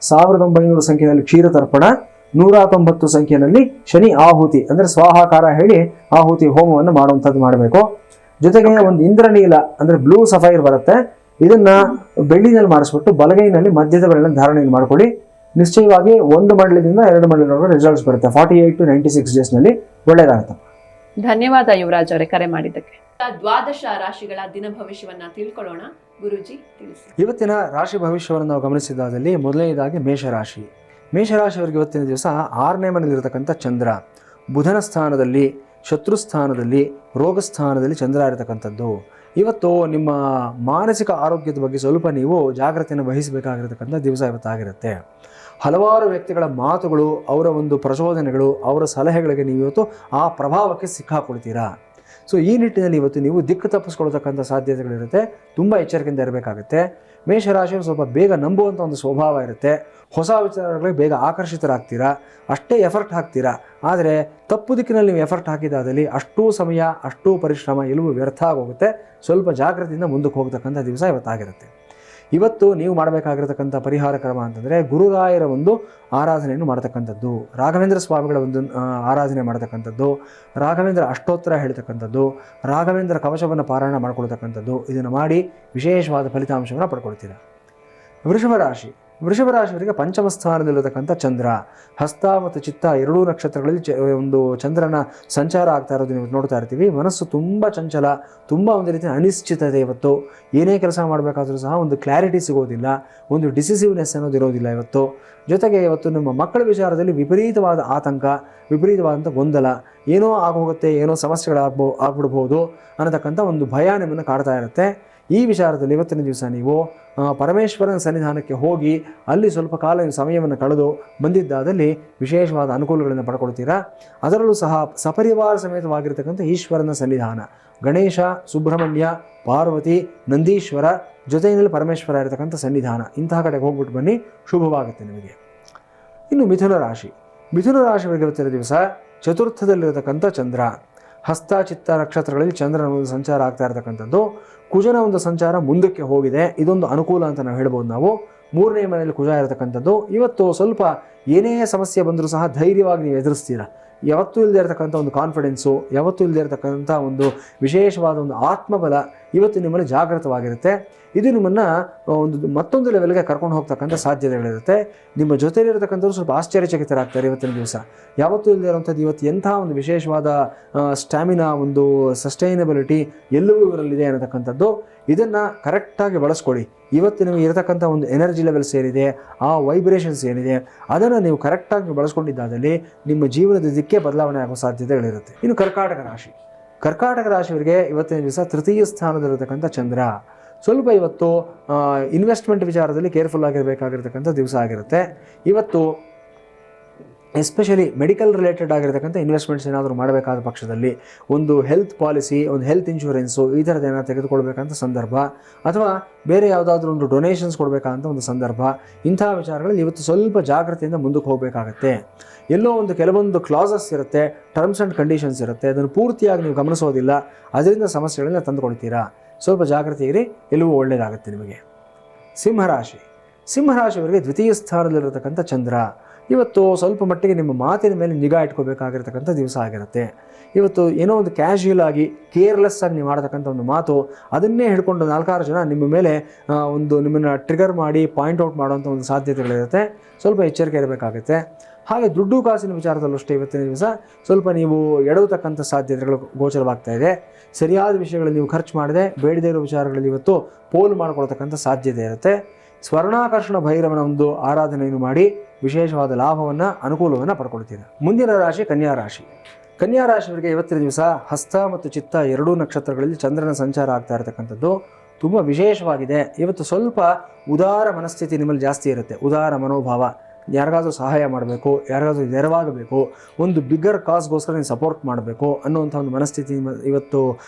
1900 ಸಂಖ್ಯೆಯಲ್ಲಿ ಕ್ಷೀರ ತರ್ಪಣ, 190 ಸಂಖ್ಯೆಯಲ್ಲಿ ಶನಿ ಆಹುತಿ ಅಂದ್ರೆ ಸ್ವಾಹಾಕಾರ ಹೇಳಿ ಆಹುತಿ ಹೋಮವನ್ನು ಮಾಡುವಂಥದ್ದು ಮಾಡಬೇಕು. ಜೊತೆಗೆ ಒಂದು ಇಂದ್ರನೀಲ ಅಂದ್ರೆ ಬ್ಲೂ ಸಫೈರ್ ಬರುತ್ತೆ, ಇದನ್ನ ಬೆಳ್ಳಿನಲ್ಲಿ ಮಾಡಿಸ್ಬಿಟ್ಟು ಬಲಗೈನಲ್ಲಿ ಮಧ್ಯದ ಬೆರಳನ್ನು ಧಾರಣೆಯನ್ನು ಮಾಡ್ಕೊಳ್ಳಿ. ನಿಶ್ಚಯವಾಗಿ 1 ಮಂಡಲದಿಂದ 2 ಮಂಡಲದವರೆಗೆ ರಿಸಲ್ಟ್ಸ್ ಬರುತ್ತೆ. 48 to 96 ಡೇಸ್ ನಲ್ಲಿ ಒಳ್ಳೇದಾಗುತ್ತೆ. ಧನ್ಯವಾದ ಯುವರಾಜ್ ಅವರೇ ಕರೆ ಮಾಡಿದ್ದಕ್ಕೆ. ದ್ವಾದಶ ರಾಶಿಗಳ ದಿನ ಭವಿಷ್ಯವನ್ನ ತಿಳ್ಕೊಳ್ಳೋಣ. ಗುರುಜಿ ತಿಳಿಸಿ. ಇವತ್ತಿನ ರಾಶಿ ಭವಿಷ್ಯವನ್ನು ನಾವು ಗಮನಿಸಿದಾದಲ್ಲಿ ಮೊದಲನೇದಾಗಿ ಮೇಷರಾಶಿ. ಮೇಷರಾಶಿಯವರಿಗೆ ಇವತ್ತಿನ ದಿವಸ 6ನೇ ಮನೆಯಲ್ಲಿರತಕ್ಕಂಥ ಚಂದ್ರ ಬುಧನ ಸ್ಥಾನದಲ್ಲಿ, ಶತ್ರು ಸ್ಥಾನದಲ್ಲಿ, ರೋಗ ಸ್ಥಾನದಲ್ಲಿ ಚಂದ್ರ ಇರತಕ್ಕಂಥದ್ದು. ಇವತ್ತು ನಿಮ್ಮ ಮಾನಸಿಕ ಆರೋಗ್ಯದ ಬಗ್ಗೆ ಸ್ವಲ್ಪ ನೀವು ಜಾಗ್ರತೆಯನ್ನು ವಹಿಸಬೇಕಾಗಿರತಕ್ಕಂಥ ದಿವಸ ಇವತ್ತಾಗಿರುತ್ತೆ. ಹಲವಾರು ವ್ಯಕ್ತಿಗಳ ಮಾತುಗಳು, ಅವರ ಒಂದು ಪ್ರಚೋದನೆಗಳು, ಅವರ ಸಲಹೆಗಳಿಗೆ ನೀವು ಇವತ್ತು ಆ ಪ್ರಭಾವಕ್ಕೆ ಸಿಕ್ಕಾಕೊಳ್ತೀರಾ. ಸೊ ಈ ನಿಟ್ಟಿನಲ್ಲಿ ಇವತ್ತು ನೀವು ದಿಕ್ಕು ತಪ್ಪಿಸ್ಕೊಳ್ತಕ್ಕಂಥ ಸಾಧ್ಯತೆಗಳಿರುತ್ತೆ. ತುಂಬ ಎಚ್ಚರಿಕೆಯಿಂದ ಇರಬೇಕಾಗುತ್ತೆ. ಮೇಷರಾಶಿಯವರು ಸ್ವಲ್ಪ ಬೇಗ ನಂಬುವಂಥ ಒಂದು ಸ್ವಭಾವ ಇರುತ್ತೆ. ಹೊಸ ವಿಚಾರಗಳಿಗೆ ಬೇಗ ಆಕರ್ಷಿತರಾಗ್ತೀರಾ, ಅಷ್ಟೇ ಎಫರ್ಟ್ ಹಾಕ್ತೀರಾ. ಆದರೆ ತಪ್ಪು ದಿಕ್ಕಿನಲ್ಲಿ ನೀವು ಎಫರ್ಟ್ ಹಾಕಿದಾದಲ್ಲಿ ಅಷ್ಟೂ ಸಮಯ, ಅಷ್ಟೂ ಪರಿಶ್ರಮ ಎಲ್ಲವೂ ವ್ಯರ್ಥ ಆಗೋಗುತ್ತೆ. ಸ್ವಲ್ಪ ಜಾಗ್ರತೆಯಿಂದ ಮುಂದಕ್ಕೆ ಹೋಗ್ತಕ್ಕಂಥ ದಿವಸ ಇವತ್ತಾಗಿರುತ್ತೆ. ಇವತ್ತು ನೀವು ಮಾಡಬೇಕಾಗಿರತಕ್ಕಂಥ ಪರಿಹಾರ ಕ್ರಮ ಅಂತಂದರೆ ಗುರುರಾಯರ ಒಂದು ಆರಾಧನೆಯನ್ನು ಮಾಡ್ತಕ್ಕಂಥದ್ದು, ರಾಘವೇಂದ್ರ ಸ್ವಾಮಿಗಳ ಒಂದು ಆರಾಧನೆ ಮಾಡ್ತಕ್ಕಂಥದ್ದು, ರಾಘವೇಂದ್ರ ಅಷ್ಟೋತ್ತರ ಹೇಳ್ತಕ್ಕಂಥದ್ದು, ರಾಘವೇಂದ್ರ ಕವಚವನ್ನು ಪಾರಾಯಣ ಮಾಡ್ಕೊಳ್ತಕ್ಕಂಥದ್ದು, ಇದನ್ನು ಮಾಡಿ ವಿಶೇಷವಾದ ಫಲಿತಾಂಶವನ್ನು ಪಡ್ಕೊಳ್ತೀರಾ. ವೃಷಭ ರಾಶಿಯವರಿಗೆ ಪಂಚಮ ಸ್ಥಾನದಲ್ಲಿರತಕ್ಕಂಥ ಚಂದ್ರ, ಹಸ್ತ ಮತ್ತು ಚಿತ್ತ ಎರಡೂ ನಕ್ಷತ್ರಗಳಲ್ಲಿ ಒಂದು ಚಂದ್ರನ ಸಂಚಾರ ಆಗ್ತಾ ಇರೋದು ನೀವು ನೋಡ್ತಾ ಇರ್ತೀವಿ. ಮನಸ್ಸು ತುಂಬ ಚಂಚಲ, ತುಂಬ ಒಂದು ರೀತಿಯ ಅನಿಶ್ಚಿತತೆ. ಇವತ್ತು ಏನೇ ಕೆಲಸ ಮಾಡಬೇಕಾದ್ರೂ ಸಹ ಒಂದು ಕ್ಲಾರಿಟಿ ಸಿಗೋದಿಲ್ಲ, ಒಂದು ಡಿಸಿಸಿವ್ನೆಸ್ ಅನ್ನೋದು ಇರೋದಿಲ್ಲ ಇವತ್ತು. ಜೊತೆಗೆ ಇವತ್ತು ನಿಮ್ಮ ಮಕ್ಕಳ ವಿಚಾರದಲ್ಲಿ ವಿಪರೀತವಾದ ಆತಂಕ, ವಿಪರೀತವಾದಂಥ ಗೊಂದಲ, ಏನೋ ಆಗೋಗುತ್ತೆ, ಏನೋ ಆಗ್ಬಿಡ್ಬೋದು ಅನ್ನತಕ್ಕಂಥ ಒಂದು ಭಯ ನಿಮ್ಮನ್ನು ಕಾಡ್ತಾ ಇರುತ್ತೆ. ಈ ವಿಚಾರದಲ್ಲಿ ಇವತ್ತಿನ ದಿವಸ ನೀವು ಪರಮೇಶ್ವರನ ಸನ್ನಿಧಾನಕ್ಕೆ ಹೋಗಿ ಅಲ್ಲಿ ಸ್ವಲ್ಪ ಕಾಲ ಸಮಯವನ್ನು ಕಳೆದು ಬಂದಿದ್ದಾದಲ್ಲಿ ವಿಶೇಷವಾದ ಅನುಕೂಲಗಳನ್ನು ಪಡ್ಕೊಳ್ತೀರಾ. ಅದರಲ್ಲೂ ಸಹ ಸಪರಿವಾರ ಸಮೇತವಾಗಿರ್ತಕ್ಕಂಥ ಈಶ್ವರನ ಸನ್ನಿಧಾನ, ಗಣೇಶ, ಸುಬ್ರಹ್ಮಣ್ಯ, ಪಾರ್ವತಿ, ನಂದೀಶ್ವರ ಜೊತೆಯಲ್ಲಿ ಪರಮೇಶ್ವರ ಇರತಕ್ಕಂಥ ಸನ್ನಿಧಾನ, ಇಂತಹ ಕಡೆಗೆ ಹೋಗ್ಬಿಟ್ಟು ಬನ್ನಿ, ಶುಭವಾಗುತ್ತೆ ನಿಮಗೆ. ಇನ್ನು ಮಿಥುನ ರಾಶಿಯವರಿಗೆ ಇವತ್ತಿನ ದಿವಸ ಚತುರ್ಥದಲ್ಲಿರತಕ್ಕಂಥ ಚಂದ್ರ, ಹಸ್ತ ಚಿತ್ತ ನಕ್ಷತ್ರಗಳಲ್ಲಿ ಚಂದ್ರನ ಒಂದು ಸಂಚಾರ ಆಗ್ತಾ ಇರತಕ್ಕಂಥದ್ದು, ಕುಜನ ಒಂದು ಸಂಚಾರ ಮುಂದಕ್ಕೆ ಹೋಗಿದೆ. ಇದೊಂದು ಅನುಕೂಲ ಅಂತ ನಾವು ಹೇಳ್ಬೋದು. ನಾವು 3ನೇ ಮನೆಯಲ್ಲಿ ಕುಜ ಇರತಕ್ಕಂಥದ್ದು. ಇವತ್ತು ಸ್ವಲ್ಪ ಏನೇ ಸಮಸ್ಯೆ ಬಂದರೂ ಸಹ ಧೈರ್ಯವಾಗಿ ನೀವು ಎದುರಿಸ್ತೀರಾ. ಯಾವತ್ತೂ ಇಲ್ಲದೆ ಇರತಕ್ಕಂಥ ಒಂದು ಕಾನ್ಫಿಡೆನ್ಸು, ಯಾವತ್ತೂ ಇಲ್ಲದೆ ಇರತಕ್ಕಂಥ ಒಂದು ವಿಶೇಷವಾದ ಒಂದು ಆತ್ಮಬಲ ಇವತ್ತು ನಿಮ್ಮಲ್ಲಿ ಜಾಗೃತವಾಗಿರುತ್ತೆ. ಇದು ನಿಮ್ಮನ್ನು ಒಂದು ಮತ್ತೊಂದು ಲೆವೆಲ್ಗೆ ಕರ್ಕೊಂಡು ಹೋಗ್ತಕ್ಕಂಥ ಸಾಧ್ಯತೆಗಳಿರುತ್ತೆ. ನಿಮ್ಮ ಜೊತೆಲಿರತಕ್ಕಂಥವ್ರು ಸ್ವಲ್ಪ ಆಶ್ಚರ್ಯಚಕಿತರಾಗ್ತಾರೆ ಇವತ್ತಿನ ದಿವಸ. ಯಾವತ್ತೂ ಇಲ್ಲದೆ ಇರುವಂಥದ್ದು ಇವತ್ತು ಎಂಥ ಒಂದು ವಿಶೇಷವಾದ ಸ್ಟ್ಯಾಮಿನಾ, ಒಂದು ಸಸ್ಟೈನಬಿಲಿಟಿ ಎಲ್ಲವೂ ಇವರಲ್ಲಿದೆ ಅನ್ನತಕ್ಕಂಥದ್ದು. ಇದನ್ನು ಕರೆಕ್ಟಾಗಿ ಬಳಸ್ಕೊಳ್ಳಿ. ಇವತ್ತು ನಿಮಗೆ ಇರತಕ್ಕಂಥ ಒಂದು ಎನರ್ಜಿ ಲೆವೆಲ್ಸ್ ಏನಿದೆ, ಆ ವೈಬ್ರೇಷನ್ಸ್ ಏನಿದೆ, ಅದನ್ನು ನೀವು ಕರೆಕ್ಟಾಗಿ ಬಳಸ್ಕೊಂಡಿದ್ದಾದಲ್ಲಿ ನಿಮ್ಮ ಜೀವನದ ದಿಕ್ಕೇ ಬದಲಾವಣೆ ಆಗೋ ಸಾಧ್ಯತೆಗಳಿರುತ್ತೆ. ಇನ್ನು ಕರ್ಕಾಟಕ ರಾಶಿಯವರಿಗೆ ಇವತ್ತಿನ ದಿವಸ ತೃತೀಯ ಸ್ಥಾನದಲ್ಲಿರತಕ್ಕಂಥ ಚಂದ್ರ, ಸ್ವಲ್ಪ ಇವತ್ತು ಇನ್ವೆಸ್ಟ್ಮೆಂಟ್ ವಿಚಾರದಲ್ಲಿ ಕೇರ್ಫುಲ್ ಆಗಿರಬೇಕಾಗಿರ್ತಕ್ಕಂಥ ದಿವಸ ಆಗಿರುತ್ತೆ. ಇವತ್ತು ಎಸ್ಪೆಷಲಿ ಮೆಡಿಕಲ್ ರಿಲೇಟೆಡ್ ಆಗಿರತಕ್ಕಂಥ ಇನ್ವೆಸ್ಟ್ಮೆಂಟ್ಸ್ ಏನಾದರೂ ಮಾಡಬೇಕಾದ ಪಕ್ಷದಲ್ಲಿ ಒಂದು ಹೆಲ್ತ್ ಪಾಲಿಸಿ, ಒಂದು ಹೆಲ್ತ್ ಇನ್ಶೂರೆನ್ಸು ಈ ಥರದ್ದು ಏನಾದ್ರು ತೆಗೆದುಕೊಳ್ಬೇಕಂತ ಸಂದರ್ಭ, ಅಥವಾ ಬೇರೆ ಯಾವುದಾದ್ರೂ ಒಂದು ಡೊನೇಷನ್ಸ್ ಕೊಡಬೇಕಂತ ಒಂದು ಸಂದರ್ಭ, ಇಂತಹ ವಿಚಾರಗಳಲ್ಲಿ ಇವತ್ತು ಸ್ವಲ್ಪ ಜಾಗ್ರತೆಯಿಂದ ಮುಂದಕ್ಕೆ ಹೋಗಬೇಕಾಗತ್ತೆ. ಎಲ್ಲೋ ಒಂದು ಕೆಲವೊಂದು ಕ್ಲಾಸಸ್ ಇರುತ್ತೆ, ಟರ್ಮ್ಸ್ ಆ್ಯಂಡ್ ಕಂಡೀಷನ್ಸ್ ಇರುತ್ತೆ, ಅದನ್ನು ಪೂರ್ತಿಯಾಗಿ ನೀವು ಗಮನಿಸೋದಿಲ್ಲ, ಅದರಿಂದ ಸಮಸ್ಯೆಗಳನ್ನ ತಂದುಕೊಳ್ತೀರಾ. ಸ್ವಲ್ಪ ಜಾಗ್ರತೆ ಇರಿ, ಎಲ್ಲವೂ ಒಳ್ಳೆಯದಾಗುತ್ತೆ ನಿಮಗೆ. ಸಿಂಹರಾಶಿಯವರಿಗೆ ದ್ವಿತೀಯ ಸ್ಥಾನದಲ್ಲಿರತಕ್ಕಂಥ ಚಂದ್ರ, ಇವತ್ತು ಸ್ವಲ್ಪ ಮಟ್ಟಿಗೆ ನಿಮ್ಮ ಮಾತಿನ ಮೇಲೆ ನಿಗಾ ಇಟ್ಕೋಬೇಕಾಗಿರ್ತಕ್ಕಂಥ ದಿವಸ ಆಗಿರುತ್ತೆ. ಇವತ್ತು ಏನೋ ಒಂದು ಕ್ಯಾಶುಯಲ್ ಆಗಿ ಕೇರ್ಲೆಸ್ ಆಗಿ ನೀವು ಮಾಡತಕ್ಕಂಥ ಒಂದು ಮಾತು, ಅದನ್ನೇ ಹಿಡ್ಕೊಂಡು 4-6 ಜನ ನಿಮ್ಮ ಮೇಲೆ ನಿಮ್ಮನ್ನು ಟ್ರಿಗರ್ ಮಾಡಿ ಪಾಯಿಂಟ್ ಔಟ್ ಮಾಡುವಂಥ ಒಂದು ಸಾಧ್ಯತೆಗಳಿರುತ್ತೆ. ಸ್ವಲ್ಪ ಎಚ್ಚರಿಕೆ ಇರಬೇಕಾಗುತ್ತೆ. ಹಾಗೆ ದುಡ್ಡು ಕಾಸಿನ ವಿಚಾರದಲ್ಲೂ ಅಷ್ಟೇ ಇವತ್ತಿನ ದಿವಸ ಸ್ವಲ್ಪ ನೀವು ಎಡವತಕ್ಕಂಥ ಸಾಧ್ಯತೆಗಳು ಗೋಚರವಾಗ್ತಾ ಇದೆ. ಸರಿಯಾದ ವಿಷಯಗಳಲ್ಲಿ ನೀವು ಖರ್ಚು ಮಾಡದೆ ಬೇಡದೇ ಇರೋ ವಿಚಾರಗಳಲ್ಲಿ ಇವತ್ತು ಪೋಲು ಮಾಡಿಕೊಳ್ತಕ್ಕಂಥ ಸಾಧ್ಯತೆ ಇರುತ್ತೆ. ಸ್ವರ್ಣಾಕರ್ಷಣ ಭೈರವನ ಒಂದು ಆರಾಧನೆಯನ್ನು ಮಾಡಿ ವಿಶೇಷವಾದ ಲಾಭವನ್ನು, ಅನುಕೂಲವನ್ನು ಪಡ್ಕೊಳ್ತೀರಾ. ಮುಂದಿನ ರಾಶಿ ಕನ್ಯಾ ರಾಶಿಯವರಿಗೆ ಇವತ್ತಿನ ದಿವಸ ಹಸ್ತ ಮತ್ತು ಚಿತ್ತ ಎರಡೂ ನಕ್ಷತ್ರಗಳಲ್ಲಿ ಚಂದ್ರನ ಸಂಚಾರ ಆಗ್ತಾ ಇರತಕ್ಕಂಥದ್ದು ತುಂಬ ವಿಶೇಷವಾಗಿದೆ. ಇವತ್ತು ಸ್ವಲ್ಪ ಉದಾರ ಮನಸ್ಥಿತಿ ನಿಮ್ಮಲ್ಲಿ ಜಾಸ್ತಿ ಇರುತ್ತೆ, ಉದಾರ ಮನೋಭಾವ. ಯಾರಿಗಾದ್ರೂ ಸಹಾಯ ಮಾಡಬೇಕು, ಯಾರಿಗಾದ್ರೂ ನೆರವಾಗಬೇಕು, ಒಂದು ಬಿಗ್ಗರ್ ಕಾಸ್ಗೋಸ್ಕರ ನೀವು ಸಪೋರ್ಟ್ ಮಾಡಬೇಕು ಅನ್ನುವಂಥ ಒಂದು ಮನಸ್ಥಿತಿ ಇವತ್ತು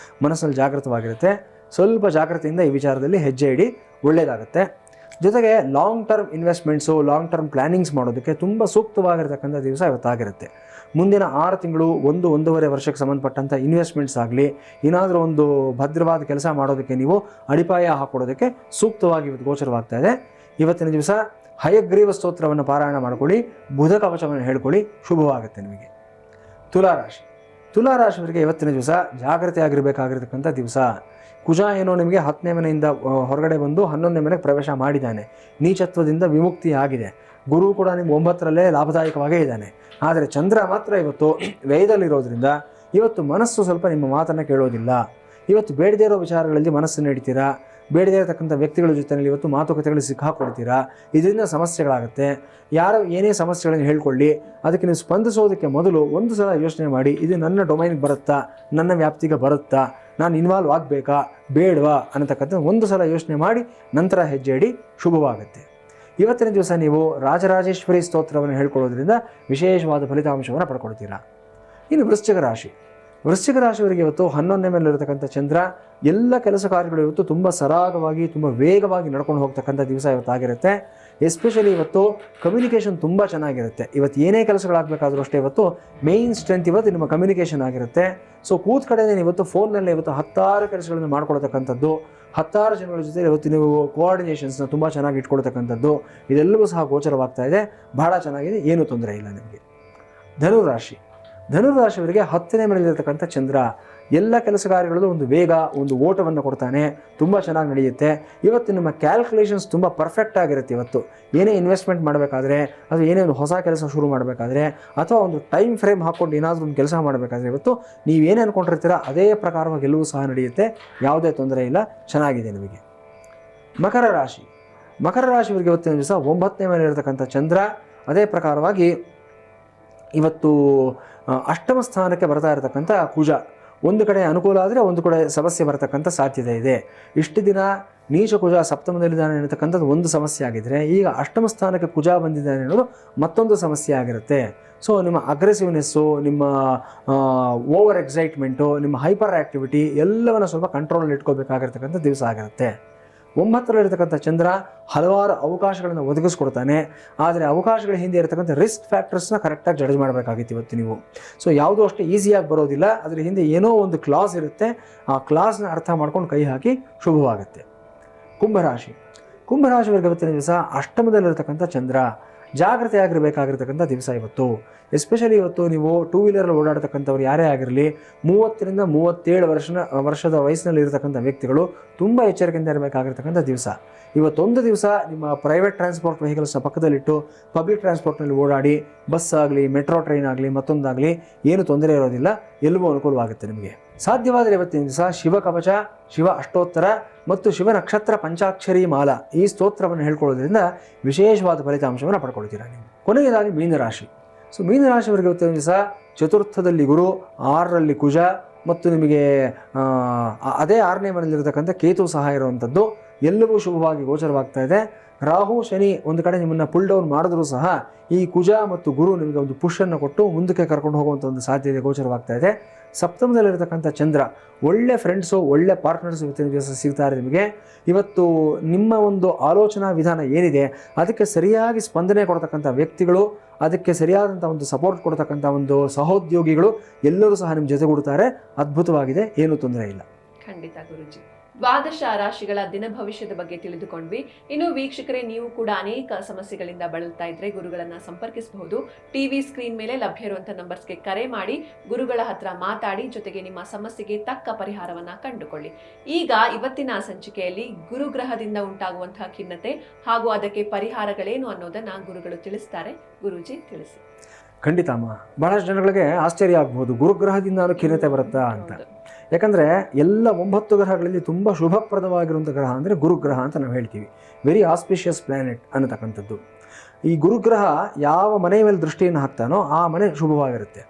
ಮನಸ್ಸಲ್ಲಿ ಜಾಗೃತವಾಗಿರುತ್ತೆ. ಸ್ವಲ್ಪ ಜಾಗ್ರತೆಯಿಂದ ಈ ವಿಚಾರದಲ್ಲಿ ಹೆಜ್ಜೆ ಇಡಿ, ಒಳ್ಳೆಯದಾಗುತ್ತೆ. ಜೊತೆಗೆ long term investments, long term plannings ಮಾಡೋದಕ್ಕೆ ತುಂಬ ಸೂಕ್ತವಾಗಿರ್ತಕ್ಕಂಥ ದಿವಸ ಇವತ್ತಾಗಿರುತ್ತೆ. ಮುಂದಿನ 6 ತಿಂಗಳು, 1-1.5 ವರ್ಷಕ್ಕೆ ಸಂಬಂಧಪಟ್ಟಂಥ ಇನ್ವೆಸ್ಟ್ಮೆಂಟ್ಸ್ ಆಗಲಿ, ಏನಾದರೂ ಒಂದು ಭದ್ರವಾದ ಕೆಲಸ ಮಾಡೋದಕ್ಕೆ ನೀವು ಅಡಿಪಾಯ ಹಾಕೊಡೋದಕ್ಕೆ ಸೂಕ್ತವಾಗಿ ಇವತ್ತು ಗೋಚರವಾಗ್ತಾ ಇದೆ. ಇವತ್ತಿನ ದಿವಸ ಹಯಗ್ರೀವ ಸ್ತೋತ್ರವನ್ನು ಪಾರಾಯಣ ಮಾಡ್ಕೊಳ್ಳಿ, ಬುಧ ಕವಚವನ್ನು ಹೇಳ್ಕೊಳ್ಳಿ, ಶುಭವಾಗುತ್ತೆ ನಿಮಗೆ. ತುಲಾರಾಶಿಯವರಿಗೆ ಇವತ್ತಿನ ದಿವಸ ಜಾಗ್ರತೆ ಆಗಿರಬೇಕಾಗಿರ್ತಕ್ಕಂಥ ದಿವಸ. ಕುಜ ಏನೋ ನಿಮಗೆ 10ನೇ ಮನೆಯಿಂದ ಹೊರಗಡೆ ಬಂದು 11ನೇ ಮನೆಗೆ ಪ್ರವೇಶ ಮಾಡಿದ್ದಾನೆ, ನೀಚತ್ವದಿಂದ ವಿಮುಕ್ತಿ ಆಗಿದೆ. ಗುರು ಕೂಡ ನಿಮ್ಮ 9ರಲ್ಲೇ ಲಾಭದಾಯಕವಾಗೇ ಇದ್ದಾನೆ. ಆದರೆ ಚಂದ್ರ ಮಾತ್ರ ಇವತ್ತು ವ್ಯಯದಲ್ಲಿರೋದ್ರಿಂದ ಇವತ್ತು ಮನಸ್ಸು ಸ್ವಲ್ಪ ನಿಮ್ಮ ಮಾತನ್ನು ಕೇಳೋದಿಲ್ಲ. ಇವತ್ತು ಬೇಡದೇ ಇರೋ ವಿಚಾರಗಳಲ್ಲಿ ಮನಸ್ಸನ್ನು ಇಡ್ತೀರಾ, ಬೇಡದೇ ಇರತಕ್ಕಂಥ ವ್ಯಕ್ತಿಗಳ ಜೊತೆಯಲ್ಲಿ ಇವತ್ತು ಮಾತುಕತೆಗಳು ಸಿಕ್ಕಾಕೊಳ್ತೀರಾ. ಇದರಿಂದ ಸಮಸ್ಯೆಗಳಾಗುತ್ತೆ. ಯಾರು ಏನೇ ಸಮಸ್ಯೆಗಳನ್ನು ಹೇಳ್ಕೊಳ್ಳಿ, ಅದಕ್ಕೆ ನೀವು ಸ್ಪಂದಿಸೋದಕ್ಕೆ ಮೊದಲು ಒಂದು ಸಲ ಯೋಚನೆ ಮಾಡಿ, ಇದು ನನ್ನ ಡೊಮೈನ್ಗೆ ಬರುತ್ತಾ, ನನ್ನ ವ್ಯಾಪ್ತಿಗೆ ಬರುತ್ತಾ, ನಾನು ಇನ್ವಾಲ್ವ್ ಆಗಬೇಕಾ ಬೇಡವಾ ಅನ್ನತಕ್ಕಂಥ ಒಂದು ಸಲ ಯೋಚನೆ ಮಾಡಿ ನಂತರ ಹೆಜ್ಜೆ ಇಡಿ, ಶುಭವಾಗುತ್ತೆ. ಇವತ್ತಿನ ದಿವಸ ನೀವು ರಾಜರಾಜೇಶ್ವರಿ ಸ್ತೋತ್ರವನ್ನು ಹೇಳ್ಕೊಳ್ಳೋದ್ರಿಂದ ವಿಶೇಷವಾದ ಫಲಿತಾಂಶವನ್ನು ಪಡ್ಕೊಳ್ತೀರಾ. ಇನ್ನು ವೃಶ್ಚಿಕ ರಾಶಿಯವರಿಗೆ ಇವತ್ತು 11ನೇ ಮೇಲಿರತಕ್ಕಂಥ ಚಂದ್ರ, ಎಲ್ಲ ಕೆಲಸ ಕಾರ್ಯಗಳು ಇವತ್ತು ತುಂಬ ಸರಾಗವಾಗಿ, ತುಂಬ ವೇಗವಾಗಿ ನಡ್ಕೊಂಡು ಹೋಗ್ತಕ್ಕಂಥ ದಿವಸ ಇವತ್ತಾಗಿರುತ್ತೆ. ಎಸ್ಪೆಷಲಿ ಇವತ್ತು ಕಮ್ಯುನಿಕೇಷನ್ ತುಂಬ ಚೆನ್ನಾಗಿರುತ್ತೆ. ಇವತ್ತು ಏನೇ ಕೆಲಸಗಳಾಗಬೇಕಾದ್ರೂ ಅಷ್ಟೇ ಇವತ್ತು ಮೇಯ್ನ್ ಸ್ಟ್ರೆಂತ್ ಇವತ್ತು ನಿಮ್ಮ ಕಮ್ಯುನಿಕೇಷನ್ ಆಗಿರುತ್ತೆ. ಸೊ ಕೂತ್ ಕಡೆನೇ ಇವತ್ತು ಫೋನ್ನಲ್ಲೇ ಇವತ್ತು 10 ಕೆಲಸಗಳನ್ನು ಮಾಡ್ಕೊಳ್ತಕ್ಕಂಥದ್ದು, 10 ಜನಗಳ ಜೊತೆ ಇವತ್ತು ನೀವು ಕೋಆರ್ಡಿನೇಷನ್ಸ್ನ ತುಂಬ ಚೆನ್ನಾಗಿ ಇಟ್ಕೊಳ್ತಕ್ಕಂಥದ್ದು ಇದೆಲ್ಲವೂ ಸಹ ಗೋಚರವಾಗ್ತಾ ಇದೆ. ಬಹಳ ಚೆನ್ನಾಗಿದೆ, ಏನೂ ತೊಂದರೆ ಇಲ್ಲ ನಿಮಗೆ. ಧನುರಾಶಿಯವರಿಗೆ 10ನೇ ಮನೆಯಲ್ಲಿರ್ತಕ್ಕಂಥ ಚಂದ್ರ ಎಲ್ಲ ಕೆಲಸ ಕಾರ್ಯಗಳಲ್ಲೂ ಒಂದು ವೇಗ, ಒಂದು ಓಟವನ್ನು ಕೊಡ್ತಾನೆ. ತುಂಬ ಚೆನ್ನಾಗಿ ನಡೆಯುತ್ತೆ. ಇವತ್ತು ನಿಮ್ಮ ಕ್ಯಾಲ್ಕುಲೇಷನ್ಸ್ ತುಂಬ ಪರ್ಫೆಕ್ಟ್ ಆಗಿರುತ್ತೆ. ಇವತ್ತು ಏನೇ ಇನ್ವೆಸ್ಟ್ಮೆಂಟ್ ಮಾಡಬೇಕಾದ್ರೆ ಅಥವಾ ಏನೇ ಒಂದು ಹೊಸ ಕೆಲಸ ಶುರು ಮಾಡಬೇಕಾದ್ರೆ ಅಥವಾ ಒಂದು ಟೈಮ್ ಫ್ರೇಮ್ ಹಾಕ್ಕೊಂಡು ಏನಾದರೂ ಒಂದು ಕೆಲಸ ಮಾಡಬೇಕಾದ್ರೆ ಇವತ್ತು ನೀವೇನೇ ಅಂದ್ಕೊಂಡಿರ್ತೀರ ಅದೇ ಪ್ರಕಾರವಾಗಿ ಎಲ್ಲವೂ ಸಹ ನಡೆಯುತ್ತೆ. ಯಾವುದೇ ತೊಂದರೆ ಇಲ್ಲ, ಚೆನ್ನಾಗಿದೆ ನಿಮಗೆ. ಮಕರ ರಾಶಿಯವರಿಗೆ ಇವತ್ತಿನ ದಿವಸ 9ನೇ ಮನೆಯಲ್ಲಿರ್ತಕ್ಕಂಥ ಚಂದ್ರ ಅದೇ ಪ್ರಕಾರವಾಗಿ ಇವತ್ತು ಅಷ್ಟಮ ಸ್ಥಾನಕ್ಕೆ ಬರ್ತಾ ಇರತಕ್ಕಂಥ ಕುಜ ಒಂದು ಕಡೆ ಅನುಕೂಲ ಆದರೆ ಒಂದು ಕಡೆ ಸಮಸ್ಯೆ ಬರತಕ್ಕಂಥ ಸಾಧ್ಯತೆ ಇದೆ. ಇಷ್ಟು ದಿನ ನೀಚ ಕುಜ ಸಪ್ತಮದಲ್ಲಿದ್ದಾನೆ ಅನ್ನತಕ್ಕಂಥದ್ದು ಒಂದು ಸಮಸ್ಯೆ ಆಗಿದ್ದರೆ ಈಗ ಅಷ್ಟಮ ಸ್ಥಾನಕ್ಕೆ ಕುಜ ಬಂದಿದ್ದಾನೆ ಅನ್ನೋದು ಮತ್ತೊಂದು ಸಮಸ್ಯೆ ಆಗಿರುತ್ತೆ. ಸೊ ನಿಮ್ಮ ಅಗ್ರೆಸಿವ್ನೆಸ್ಸು, ನಿಮ್ಮ ಓವರ್ ಎಕ್ಸೈಟ್ಮೆಂಟು, ನಿಮ್ಮ ಹೈಪರ್ ಆ್ಯಕ್ಟಿವಿಟಿ ಎಲ್ಲವನ್ನು ಸ್ವಲ್ಪ ಕಂಟ್ರೋಲಲ್ಲಿ ಇಟ್ಕೋಬೇಕಾಗಿರ್ತಕ್ಕಂಥ ದಿವಸ ಆಗಿರುತ್ತೆ. 9ರಲ್ಲಿರ್ತಕ್ಕಂಥ ಚಂದ್ರ ಹಲವಾರು ಅವಕಾಶಗಳನ್ನು ಒದಗಿಸ್ಕೊಡ್ತಾನೆ. ಆದರೆ ಅವಕಾಶಗಳ ಹಿಂದೆ ಇರತಕ್ಕಂಥ ರಿಸ್ಕ್ ಫ್ಯಾಕ್ಟರ್ಸ್ನ ಕರೆಕ್ಟಾಗಿ ಜಡ್ಜ್ ಮಾಡಬೇಕಾಗಿತ್ತು ಇವತ್ತು ನೀವು. ಸೊ ಯಾವುದೂ ಅಷ್ಟೇ ಈಸಿಯಾಗಿ ಬರೋದಿಲ್ಲ, ಅದರ ಹಿಂದೆ ಏನೋ ಒಂದು ಕ್ಲಾಸ್ ಇರುತ್ತೆ. ಆ ಕ್ಲಾಸ್ನ ಅರ್ಥ ಮಾಡ್ಕೊಂಡು ಕೈ ಹಾಕಿ ಶುಭವಾಗುತ್ತೆ. ಕುಂಭರಾಶಿಯವರಿಗೆ ಇವತ್ತಿನ ದಿವಸ ಅಷ್ಟಮದಲ್ಲಿರ್ತಕ್ಕಂಥ ಚಂದ್ರ ಜಾಗ್ರತೆಯಾಗಿರಬೇಕಾಗಿರ್ತಕ್ಕಂಥ ದಿವಸ ಇವತ್ತು. ಎಸ್ಪೆಷಲಿ ಇವತ್ತು ನೀವು 2 ವೀಲರಲ್ಲಿ ಓಡಾಡ್ತಕ್ಕಂಥವ್ರು ಯಾರೇ ಆಗಿರಲಿ, 30ರಿಂದ 37 ವರ್ಷದ ವಯಸ್ಸಿನಲ್ಲಿ ಇರತಕ್ಕಂಥ ವ್ಯಕ್ತಿಗಳು ತುಂಬ ಎಚ್ಚರಿಕೆಯಿಂದ ಇರಬೇಕಾಗಿರ್ತಕ್ಕಂಥ ದಿವಸ. ಇವತ್ತೊಂದು ದಿವಸ ನಿಮ್ಮ ಪ್ರೈವೇಟ್ ಟ್ರಾನ್ಸ್ಪೋರ್ಟ್ ವೆಹಿಕಲ್ಸ್ನ ಪಕ್ಕದಲ್ಲಿಟ್ಟು ಪಬ್ಲಿಕ್ ಟ್ರಾನ್ಸ್ಪೋರ್ಟ್ನಲ್ಲಿ ಓಡಾಡಿ, ಬಸ್ ಆಗಲಿ, ಮೆಟ್ರೋ ಟ್ರೈನ್ ಆಗಲಿ, ಮತ್ತೊಂದಾಗಲಿ ಏನು ತೊಂದರೆ ಇರೋದಿಲ್ಲ, ಎಲ್ಲವೂ ಅನುಕೂಲವಾಗುತ್ತೆ ನಿಮಗೆ. ಸಾಧ್ಯವಾದರೆ ಇವತ್ತಿನ ದಿವಸ ಶಿವಕವಚ, ಶಿವ ಅಷ್ಟೋತ್ತರ ಮತ್ತು ಶಿವ ನಕ್ಷತ್ರ ಪಂಚಾಕ್ಷರಿ ಮಾಲ ಈ ಸ್ತೋತ್ರವನ್ನು ಹೇಳ್ಕೊಳ್ಳೋದ್ರಿಂದ ವಿಶೇಷವಾದ ಫಲಿತಾಂಶವನ್ನು ಪಡ್ಕೊಳ್ತೀರಾ ನೀವು. ಕೊನೆಯದಾಗಿ ಮೀನರಾಶಿಯವರಿಗೆ ಇವತ್ತಿನ ದಿವಸ 4ರಲ್ಲಿ ಗುರು, 6ರಲ್ಲಿ ಕುಜ ಮತ್ತು ನಿಮಗೆ ಅದೇ 6ನೇ ಮನೆಯಲ್ಲಿರತಕ್ಕಂಥ ಕೇತು ಸಹ ಇರುವಂಥದ್ದು ಎಲ್ಲವೂ ಶುಭವಾಗಿ ಗೋಚರವಾಗ್ತಾ ಇದೆ. ರಾಹು ಶನಿ ಒಂದು ಕಡೆ ನಿಮ್ಮನ್ನು ಪುಲ್ ಡೌನ್ ಮಾಡಿದ್ರೂ ಸಹ ಈ ಕುಜ ಮತ್ತು ಗುರು ನಿಮಗೆ ಒಂದು ಪುಷನ್ನು ಕೊಟ್ಟು ಮುಂದಕ್ಕೆ ಕರ್ಕೊಂಡು ಹೋಗುವಂಥ ಒಂದು ಸಾಧ್ಯತೆ ಗೋಚರವಾಗ್ತಾ ಇದೆ. ಸಪ್ತಮದಲ್ಲಿರತಕ್ಕಂಥ ಚಂದ್ರ ಒಳ್ಳೆ ಫ್ರೆಂಡ್ಸು, ಒಳ್ಳೆ ಪಾರ್ಟ್ನರ್ಸ್ ಇವತ್ತಿನ ದಿವಸ ಸಿಗ್ತಾರೆ ನಿಮಗೆ. ಇವತ್ತು ನಿಮ್ಮ ಒಂದು ಆಲೋಚನಾ ವಿಧಾನ ಏನಿದೆ ಅದಕ್ಕೆ ಸರಿಯಾಗಿ ಸ್ಪಂದನೆ ಕೊಡ್ತಕ್ಕಂಥ ವ್ಯಕ್ತಿಗಳು, ಅದಕ್ಕೆ ಸರಿಯಾದಂಥ ಒಂದು ಸಪೋರ್ಟ್ ಕೊಡ್ತಕ್ಕಂಥ ಒಂದು ಸಹೋದ್ಯೋಗಿಗಳು ಎಲ್ಲರೂ ಸಹ ನಿಮ್ಮ ಜೊತೆಗೂಡ್ತಾರೆ. ಅದ್ಭುತವಾಗಿದೆ, ಏನೂ ತೊಂದರೆ ಇಲ್ಲ. ಖಂಡಿತ ಗುರುಜಿ. ದ್ವಾದಶ ರಾಶಿಗಳ ದಿನ ಭವಿಷ್ಯದ ಬಗ್ಗೆ ತಿಳಿದುಕೊಂಡ್ವಿ. ಇನ್ನು ವೀಕ್ಷಕರೇ, ನೀವು ಕೂಡ ಅನೇಕ ಸಮಸ್ಯೆಗಳಿಂದ ಬಳಲ್ತಾ ಇದ್ರೆ ಗುರುಗಳನ್ನ ಸಂಪರ್ಕಿಸಬಹುದು. ಟಿವಿ ಸ್ಕ್ರೀನ್ ಮೇಲೆ ಲಭ್ಯ ಇರುವಂತಹ ನಂಬರ್ಸ್ಗೆ ಕರೆ ಮಾಡಿ ಗುರುಗಳ ಹತ್ರ ಮಾತಾಡಿ, ಜೊತೆಗೆ ನಿಮ್ಮ ಸಮಸ್ಯೆಗೆ ತಕ್ಕ ಪರಿಹಾರವನ್ನ ಕಂಡುಕೊಳ್ಳಿ. ಈಗ ಇವತ್ತಿನ ಸಂಚಿಕೆಯಲ್ಲಿ ಗುರುಗ್ರಹದಿಂದ ಉಂಟಾಗುವಂತಹ ಖಿನ್ನತೆ ಹಾಗೂ ಅದಕ್ಕೆ ಪರಿಹಾರಗಳೇನು ಅನ್ನೋದನ್ನ ಗುರುಗಳು ತಿಳಿಸ್ತಾರೆ. ಗುರೂಜಿ ತಿಳಿಸಿ. ಖಂಡಿತ ಅಮ್ಮ, ಬಹಳಷ್ಟು ಜನಗಳಿಗೆ ಆಶ್ಚರ್ಯ ಆಗ್ಬೋದು, ಗುರುಗ್ರಹದಿಂದ ಖಿನ್ನತೆ ಬರುತ್ತಾ ಅಂತ. ಯಾಕಂದರೆ ಎಲ್ಲ 9 ಗ್ರಹಗಳಲ್ಲಿ ತುಂಬ ಶುಭಪ್ರದವಾಗಿರುವಂಥ ಗ್ರಹ ಅಂದರೆ ಗುರುಗ್ರಹ ಅಂತ ನಾವು ಹೇಳ್ತೀವಿ. ವೆರಿ ಆಸ್ಪಿಷಿಯಸ್ ಪ್ಲ್ಯಾನೆಟ್ ಅನ್ನತಕ್ಕಂಥದ್ದು. ಈ ಗುರುಗ್ರಹ ಯಾವ ಮನೆಯ ಮೇಲೆ ದೃಷ್ಟಿಯನ್ನು ಹಾಕ್ತಾನೋ ಆ ಮನೆ ಶುಭವಾಗಿರುತ್ತೆ.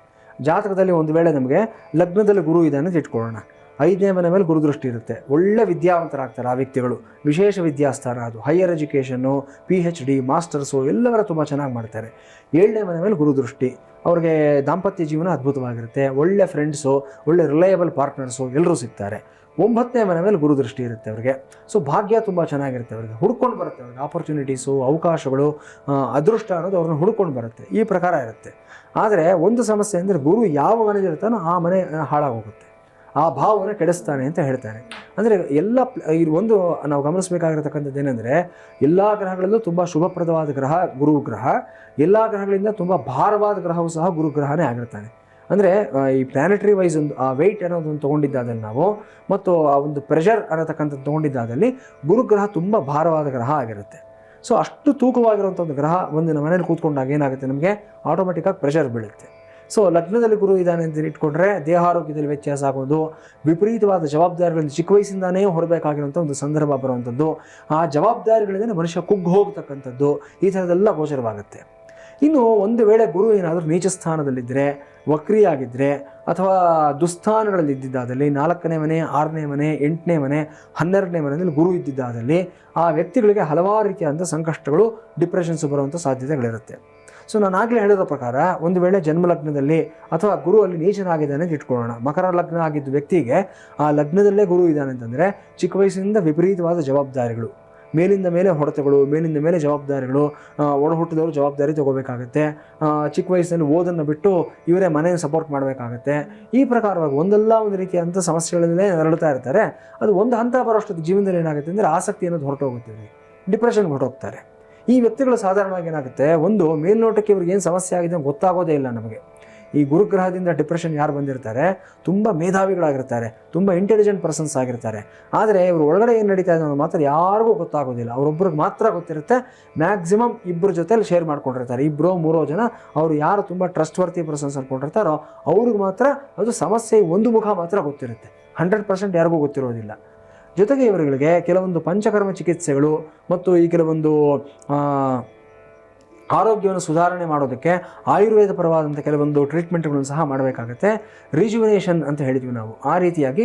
ಜಾತಕದಲ್ಲಿ ಒಂದು ವೇಳೆ ನಮಗೆ ಲಗ್ನದಲ್ಲಿ ಗುರು ಇದ್ದಾನೆ ಅಂತ ಇಟ್ಕೊಳ್ಳೋಣ, 5ನೇ ಮನೆ ಮೇಲೆ ಗುರುದೃಷ್ಟಿ ಇರುತ್ತೆ. ಒಳ್ಳೆ ವಿದ್ಯಾವಂತರಾಗ್ತಾರೆ ಆ ವ್ಯಕ್ತಿಗಳು, ವಿಶೇಷ ವಿದ್ಯಾಸ್ಥಾನ, ಅದು ಹೈಯರ್ ಎಜುಕೇಷನ್ನು, PhD, ಮಾಸ್ಟರ್ಸು ಎಲ್ಲವರ ತುಂಬ ಚೆನ್ನಾಗಿ ಮಾಡ್ತಾರೆ. 7ನೇ ಮನೆ ಮೇಲೆ ಗುರುದೃಷ್ಟಿ, ಅವ್ರಿಗೆ ದಾಂಪತ್ಯ ಜೀವನ ಅದ್ಭುತವಾಗಿರುತ್ತೆ. ಒಳ್ಳೆ ಫ್ರೆಂಡ್ಸು, ಒಳ್ಳೆ ರಿಲಯಬಲ್ ಪಾರ್ಟ್ನರ್ಸು ಎಲ್ಲರೂ ಸಿಗ್ತಾರೆ. 9ನೇ ಮನೆ ಮೇಲೆ ಗುರುದೃಷ್ಟಿ ಇರುತ್ತೆ ಅವರಿಗೆ. ಸೊ ಭಾಗ್ಯ ತುಂಬ ಚೆನ್ನಾಗಿರುತ್ತೆ ಅವರಿಗೆ, ಹುಡ್ಕೊಂಡು ಬರುತ್ತೆ ಅವ್ರಿಗೆ ಆಪರ್ಚುನಿಟೀಸು, ಅವಕಾಶಗಳು, ಅದೃಷ್ಟ ಅನ್ನೋದು ಅವ್ರನ್ನ ಹುಡ್ಕೊಂಡು ಬರುತ್ತೆ. ಈ ಪ್ರಕಾರ ಇರುತ್ತೆ. ಆದರೆ ಒಂದು ಸಮಸ್ಯೆ ಅಂದರೆ ಗುರು ಯಾವ ಮನೆಯಲ್ಲಿರ್ತಾನೋ ಆ ಮನೆ ಹಾಳಾಗೋಗುತ್ತೆ, ಆ ಭಾವವನ್ನು ಕೆಡಿಸ್ತಾನೆ ಅಂತ ಹೇಳ್ತಾರೆ. ಅಂದರೆ ಎಲ್ಲ ಒಂದು ನಾವು ಗಮನಿಸಬೇಕಾಗಿರತಕ್ಕಂಥದ್ದು ಏನಂದರೆ ಎಲ್ಲ ಗ್ರಹಗಳಲ್ಲೂ ತುಂಬ ಶುಭಪ್ರದವಾದ ಗ್ರಹ ಗುರುಗ್ರಹ, ಎಲ್ಲ ಗ್ರಹಗಳಿಂದ ತುಂಬ ಭಾರವಾದ ಗ್ರಹವೂ ಸಹ ಗುರುಗ್ರಹನೇ ಆಗಿರ್ತಾನೆ. ಅಂದರೆ ಈ ಪ್ಲಾನೆಟರಿ ವೈಸ್ ಒಂದು ಆ ವೆಯ್ಟ್ ಅನ್ನೋದನ್ನು ತೊಗೊಂಡಿದ್ದಾದಲ್ಲಿ ನಾವು ಮತ್ತು ಆ ಒಂದು ಪ್ರೆಷರ್ ಅನ್ನತಕ್ಕಂಥದ್ದು ತೊಗೊಂಡಿದ್ದಾದಲ್ಲಿ ಗುರುಗ್ರಹ ತುಂಬ ಭಾರವಾದ ಗ್ರಹ ಆಗಿರುತ್ತೆ. ಸೊ ಅಷ್ಟು ತೂಕವಾಗಿರುವಂಥ ಒಂದು ಗ್ರಹ ಒಂದು ಮನೇಲಿ ಕೂತ್ಕೊಂಡಾಗ ಏನಾಗುತ್ತೆ, ನಮಗೆ ಆಟೋಮೆಟಿಕ್ಕಾಗಿ ಪ್ರೆಷರ್ ಬೀಳುತ್ತೆ. ಸೊ ಲಗ್ನದಲ್ಲಿ ಗುರು ಇದ್ದಾನೆ ಅಂತ ಇಟ್ಕೊಂಡ್ರೆ ದೇಹಾರೋಗ್ಯದಲ್ಲಿ ವ್ಯತ್ಯಾಸ ಆಗೋದು, ವಿಪರೀತವಾದ ಜವಾಬ್ದಾರಿಗಳನ್ನು ಚಿಕ್ಕ ವಯಸ್ಸಿಂದಾನೇ ಹೊರಬೇಕಾಗಿರುವಂಥ ಒಂದು ಸಂದರ್ಭ ಬರುವಂಥದ್ದು, ಆ ಜವಾಬ್ದಾರಿಗಳಿಂದ ಮನುಷ್ಯ ಕುಗ್ಗು ಹೋಗ್ತಕ್ಕಂಥದ್ದು, ಈ ಥರದ್ದೆಲ್ಲ ಗೋಚರವಾಗುತ್ತೆ. ಇನ್ನು ಒಂದು ವೇಳೆ ಗುರು ಏನಾದರೂ ನೀಚ ಸ್ಥಾನದಲ್ಲಿದ್ದರೆ, ವಕ್ರಿಯಾಗಿದ್ದರೆ ಅಥವಾ ದುಸ್ಥಾನಗಳಲ್ಲಿ ಇದ್ದಿದ್ದಾದಲ್ಲಿ 4ನೇ ಮನೆ, 6ನೇ ಮನೆ, 8ನೇ ಮನೆ, 12ನೇ ಮನೆಯಲ್ಲಿ ಗುರು ಇದ್ದಿದ್ದಾದಲ್ಲಿ ಆ ವ್ಯಕ್ತಿಗಳಿಗೆ ಹಲವಾರು ರೀತಿಯಾದಂಥ ಸಂಕಷ್ಟಗಳು, ಡಿಪ್ರೆಷನ್ಸ್ ಬರುವಂಥ ಸಾಧ್ಯತೆಗಳಿರುತ್ತೆ. ಸೊ ನಾನು ಆಗಲೇ ಹೇಳಿರೋ ಪ್ರಕಾರ ಒಂದು ವೇಳೆ ಜನ್ಮ ಲಗ್ನದಲ್ಲಿ ಅಥವಾ ಗುರು ಅಲ್ಲಿ ನೀಚನಾಗಿದ್ದಾನೆ ಅಂತ ಇಟ್ಕೊಳ್ಳೋಣ, ಮಕರ ಲಗ್ನ ಆಗಿದ್ದ ವ್ಯಕ್ತಿಗೆ ಆ ಲಗ್ನದಲ್ಲೇ ಗುರು ಇದ್ದಾನೆ ಅಂತಂದರೆ ಚಿಕ್ಕ ವಯಸ್ಸಿನಿಂದ ವಿಪರೀತವಾದ ಜವಾಬ್ದಾರಿಗಳು, ಮೇಲಿಂದ ಮೇಲೆ ಹೊಡೆತಗಳು, ಮೇಲಿಂದ ಮೇಲೆ ಜವಾಬ್ದಾರಿಗಳು, ಒಡ ಹುಟ್ಟಿದವರು ಜವಾಬ್ದಾರಿ ತಗೋಬೇಕಾಗತ್ತೆ. ಚಿಕ್ಕ ವಯಸ್ಸಿನಲ್ಲಿ ಓದನ್ನು ಬಿಟ್ಟು ಇವರೇ ಮನೆಯನ್ನು ಸಪೋರ್ಟ್ ಮಾಡಬೇಕಾಗತ್ತೆ. ಈ ಪ್ರಕಾರವಾಗಿ ಒಂದಲ್ಲ ಒಂದು ರೀತಿಯಾದಂಥ ಸಮಸ್ಯೆಗಳಲ್ಲೇ ನರಳುತ್ತಾ ಇರ್ತಾರೆ. ಅದು ಒಂದು ಹಂತ ಬರೋಷ್ಟೊತ್ತು ಜೀವನದಲ್ಲಿ ಏನಾಗುತ್ತೆ ಅಂದರೆ ಆಸಕ್ತಿ ಅನ್ನೋದು ಹೊರಟೋಗುತ್ತೆ, ಡಿಪ್ರೆಷನ್ಗೆ ಹೊರಟೋಗ್ತಾರೆ. ಈ ವ್ಯಕ್ತಿಗಳು ಸಾಧಾರಣವಾಗಿ ಏನಾಗುತ್ತೆ, ಒಂದು ಮೇಲ್ನೋಟಕ್ಕೆ ಇವ್ರಿಗೆ ಏನು ಸಮಸ್ಯೆ ಆಗಿದೆ ಅಂತ ಗೊತ್ತಾಗೋದೇ ಇಲ್ಲ ನಮಗೆ. ಈ ಗುರುಗ್ರಹದಿಂದ ಡಿಪ್ರೆಷನ್ ಯಾರು ಬಂದಿರ್ತಾರೆ, ತುಂಬ ಮೇಧಾವಿಗಳಾಗಿರ್ತಾರೆ, ತುಂಬ ಇಂಟೆಲಿಜೆಂಟ್ ಪರ್ಸನ್ಸ್ ಆಗಿರ್ತಾರೆ. ಆದರೆ ಇವರು ಒಳಗಡೆ ಏನು ನಡೀತಾ ಇದೆ ಅನ್ನೋದು ಮಾತ್ರ ಯಾರಿಗೂ ಗೊತ್ತಾಗೋದಿಲ್ಲ, ಅವರೊಬ್ಬರಿಗೆ ಮಾತ್ರ ಗೊತ್ತಿರುತ್ತೆ. ಮ್ಯಾಕ್ಸಿಮಮ್ ಇಬ್ಬರ ಜೊತೆಲಿ ಶೇರ್ ಮಾಡ್ಕೊಂಡಿರ್ತಾರೆ, 2-3 ಜನ ಅವರು ಯಾರು ತುಂಬ ಟ್ರಸ್ಟ್ ವರ್ತಿ ಪರ್ಸನ್ಸ್ ಅಂದ್ಕೊಂಡಿರ್ತಾರೋ ಅವ್ರಿಗೆ ಮಾತ್ರ ಅದು ಸಮಸ್ಯೆ ಒಂದು ಮುಖ ಮಾತ್ರ ಗೊತ್ತಿರುತ್ತೆ. 100% ಯಾರಿಗೂ ಗೊತ್ತಿರೋದಿಲ್ಲ. ಜೊತೆಗೆ ಇವರುಗಳಿಗೆ ಕೆಲವೊಂದು ಪಂಚಕರ್ಮ ಚಿಕಿತ್ಸೆಗಳು ಮತ್ತು ಈ ಕೆಲವೊಂದು ಆರೋಗ್ಯವನ್ನು ಸುಧಾರಣೆ ಮಾಡೋದಕ್ಕೆ ಆಯುರ್ವೇದ ಪರವಾದಂಥ ಕೆಲವೊಂದು ಟ್ರೀಟ್ಮೆಂಟ್ಗಳನ್ನು ಸಹ ಮಾಡಬೇಕಾಗತ್ತೆ. ರಿಜುವಿನೇಷನ್ ಅಂತ ಹೇಳಿದ್ವಿ ನಾವು. ಆ ರೀತಿಯಾಗಿ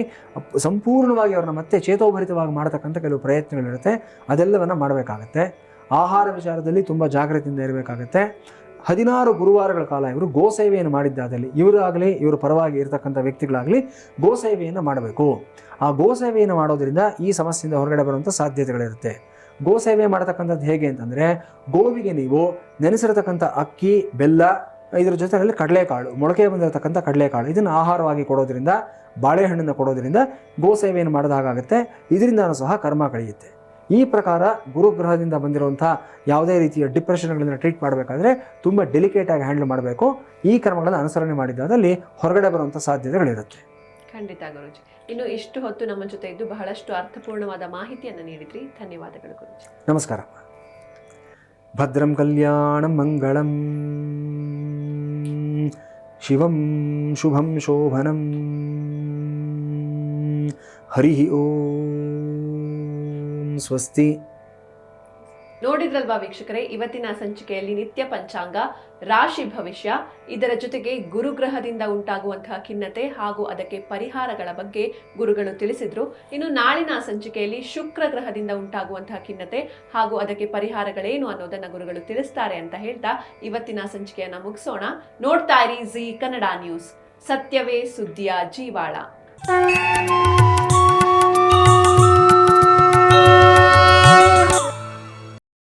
ಸಂಪೂರ್ಣವಾಗಿ ಅವ್ರನ್ನ ಮತ್ತೆ ಚೇತೋಭರಿತವಾಗಿ ಮಾಡತಕ್ಕಂಥ ಕೆಲವು ಪ್ರಯತ್ನಗಳಿರುತ್ತೆ, ಅದೆಲ್ಲವನ್ನು ಮಾಡಬೇಕಾಗತ್ತೆ. ಆಹಾರ ವಿಚಾರದಲ್ಲಿ ತುಂಬ ಜಾಗೃತಿಯಿಂದ ಇರಬೇಕಾಗತ್ತೆ. 16 ಗುರುವಾರಗಳ ಕಾಲ ಇವರು ಗೋಸೇವೆಯನ್ನು ಮಾಡಿದ್ದಾದಲ್ಲಿ ಇವರಾಗಲಿ ಇವರ ಪರವಾಗಿ ಇರತಕ್ಕಂಥ ವ್ಯಕ್ತಿಗಳಾಗಲಿ ಗೋಸೇವೆಯನ್ನು ಮಾಡಬೇಕು. ಆ ಗೋಸೇವೆಯನ್ನು ಮಾಡೋದ್ರಿಂದ ಈ ಸಮಸ್ಯೆಯಿಂದ ಹೊರಗಡೆ ಬರುವಂಥ ಸಾಧ್ಯತೆಗಳಿರುತ್ತೆ. ಗೋಸೇವೆ ಮಾಡತಕ್ಕಂಥದ್ದು ಹೇಗೆ ಅಂತಂದರೆ, ಗೋವಿಗೆ ನೀವು ನೆನೆಸಿರತಕ್ಕಂಥ ಅಕ್ಕಿ, ಬೆಲ್ಲ, ಇದರ ಜೊತೆಯಲ್ಲಿ ಕಡಲೆಕಾಳು, ಮೊಳಕೆ ಬಂದಿರತಕ್ಕಂಥ ಕಡಲೆಕಾಳು ಇದನ್ನು ಆಹಾರವಾಗಿ ಕೊಡೋದ್ರಿಂದ, ಬಾಳೆಹಣ್ಣನ್ನು ಕೊಡೋದ್ರಿಂದ ಗೋಸೇವೆಯನ್ನು ಮಾಡಿದ ಹಾಗಾಗುತ್ತೆ. ಇದರಿಂದನೂ ಸಹ ಕರ್ಮ ಕಳೆಯುತ್ತೆ. ಈ ಪ್ರಕಾರ ಗುರುಗ್ರಹದಿಂದ ಬಂದಿರುವಂಥ ಯಾವುದೇ ರೀತಿಯ ಡಿಪ್ರೆಷನ್ಗಳನ್ನು ಟ್ರೀಟ್ ಮಾಡಬೇಕಾದ್ರೆ ತುಂಬ ಡೆಲಿಕೇಟಾಗಿ ಹ್ಯಾಂಡಲ್ ಮಾಡಬೇಕು. ಈ ಕ್ರಮಗಳನ್ನು ಅನುಸರಣೆ ಮಾಡಿದ್ದಾದಲ್ಲಿ ಹೊರಗಡೆ ಬರುವಂಥ ಸಾಧ್ಯತೆಗಳಿರುತ್ತೆ. ಖಂಡಿತ ಗುರುಜಿ. ಇನ್ನು ಇಷ್ಟು ಹೊತ್ತು ನಮ್ಮ ಜೊತೆ ಇದ್ದು ಬಹಳಷ್ಟು ಅರ್ಥಪೂರ್ಣವಾದ ಮಾಹಿತಿಯನ್ನು ನೀಡಿದ್ರಿ. ಧನ್ಯವಾದಗಳು ಗುರುಜಿ. ನಮಸ್ಕಾರ. ಭದ್ರಂ ಕಲ್ಯಾಣಂ ಮಂಗಳಂ ಶಿವಂ ಶುಭಂ ಶೋಭನಂ. ಹರಿ ಓಂ. ಸ್ವಸ್ತಿ. ನೋಡಿದ್ರಲ್ವಾ ವೀಕ್ಷಕರೇ, ಇವತ್ತಿನ ಸಂಚಿಕೆಯಲ್ಲಿ ನಿತ್ಯ ಪಂಚಾಂಗ, ರಾಶಿ ಭವಿಷ್ಯ, ಇದರ ಜೊತೆಗೆ ಗುರುಗ್ರಹದಿಂದ ಉಂಟಾಗುವಂತಹ ಖಿನ್ನತೆ ಹಾಗೂ ಅದಕ್ಕೆ ಪರಿಹಾರಗಳ ಬಗ್ಗೆ ಗುರುಗಳು ತಿಳಿಸಿದ್ರು. ಇನ್ನು ನಾಳಿನ ಸಂಚಿಕೆಯಲ್ಲಿ ಶುಕ್ರ ಗ್ರಹದಿಂದ ಉಂಟಾಗುವಂತಹ ಖಿನ್ನತೆ ಹಾಗೂ ಅದಕ್ಕೆ ಪರಿಹಾರಗಳೇನು ಅನ್ನೋದನ್ನ ಗುರುಗಳು ತಿಳಿಸ್ತಾರೆ ಅಂತ ಹೇಳ್ತಾ ಇವತ್ತಿನ ಸಂಚಿಕೆಯನ್ನ ಮುಗಿಸೋಣ. ನೋಡ್ತಾ ಇರಿ ಜಿ ಕನ್ನಡ ನ್ಯೂಸ್. ಸತ್ಯವೇ ಸುದ್ದಿಯ ಜೀವಾಳ.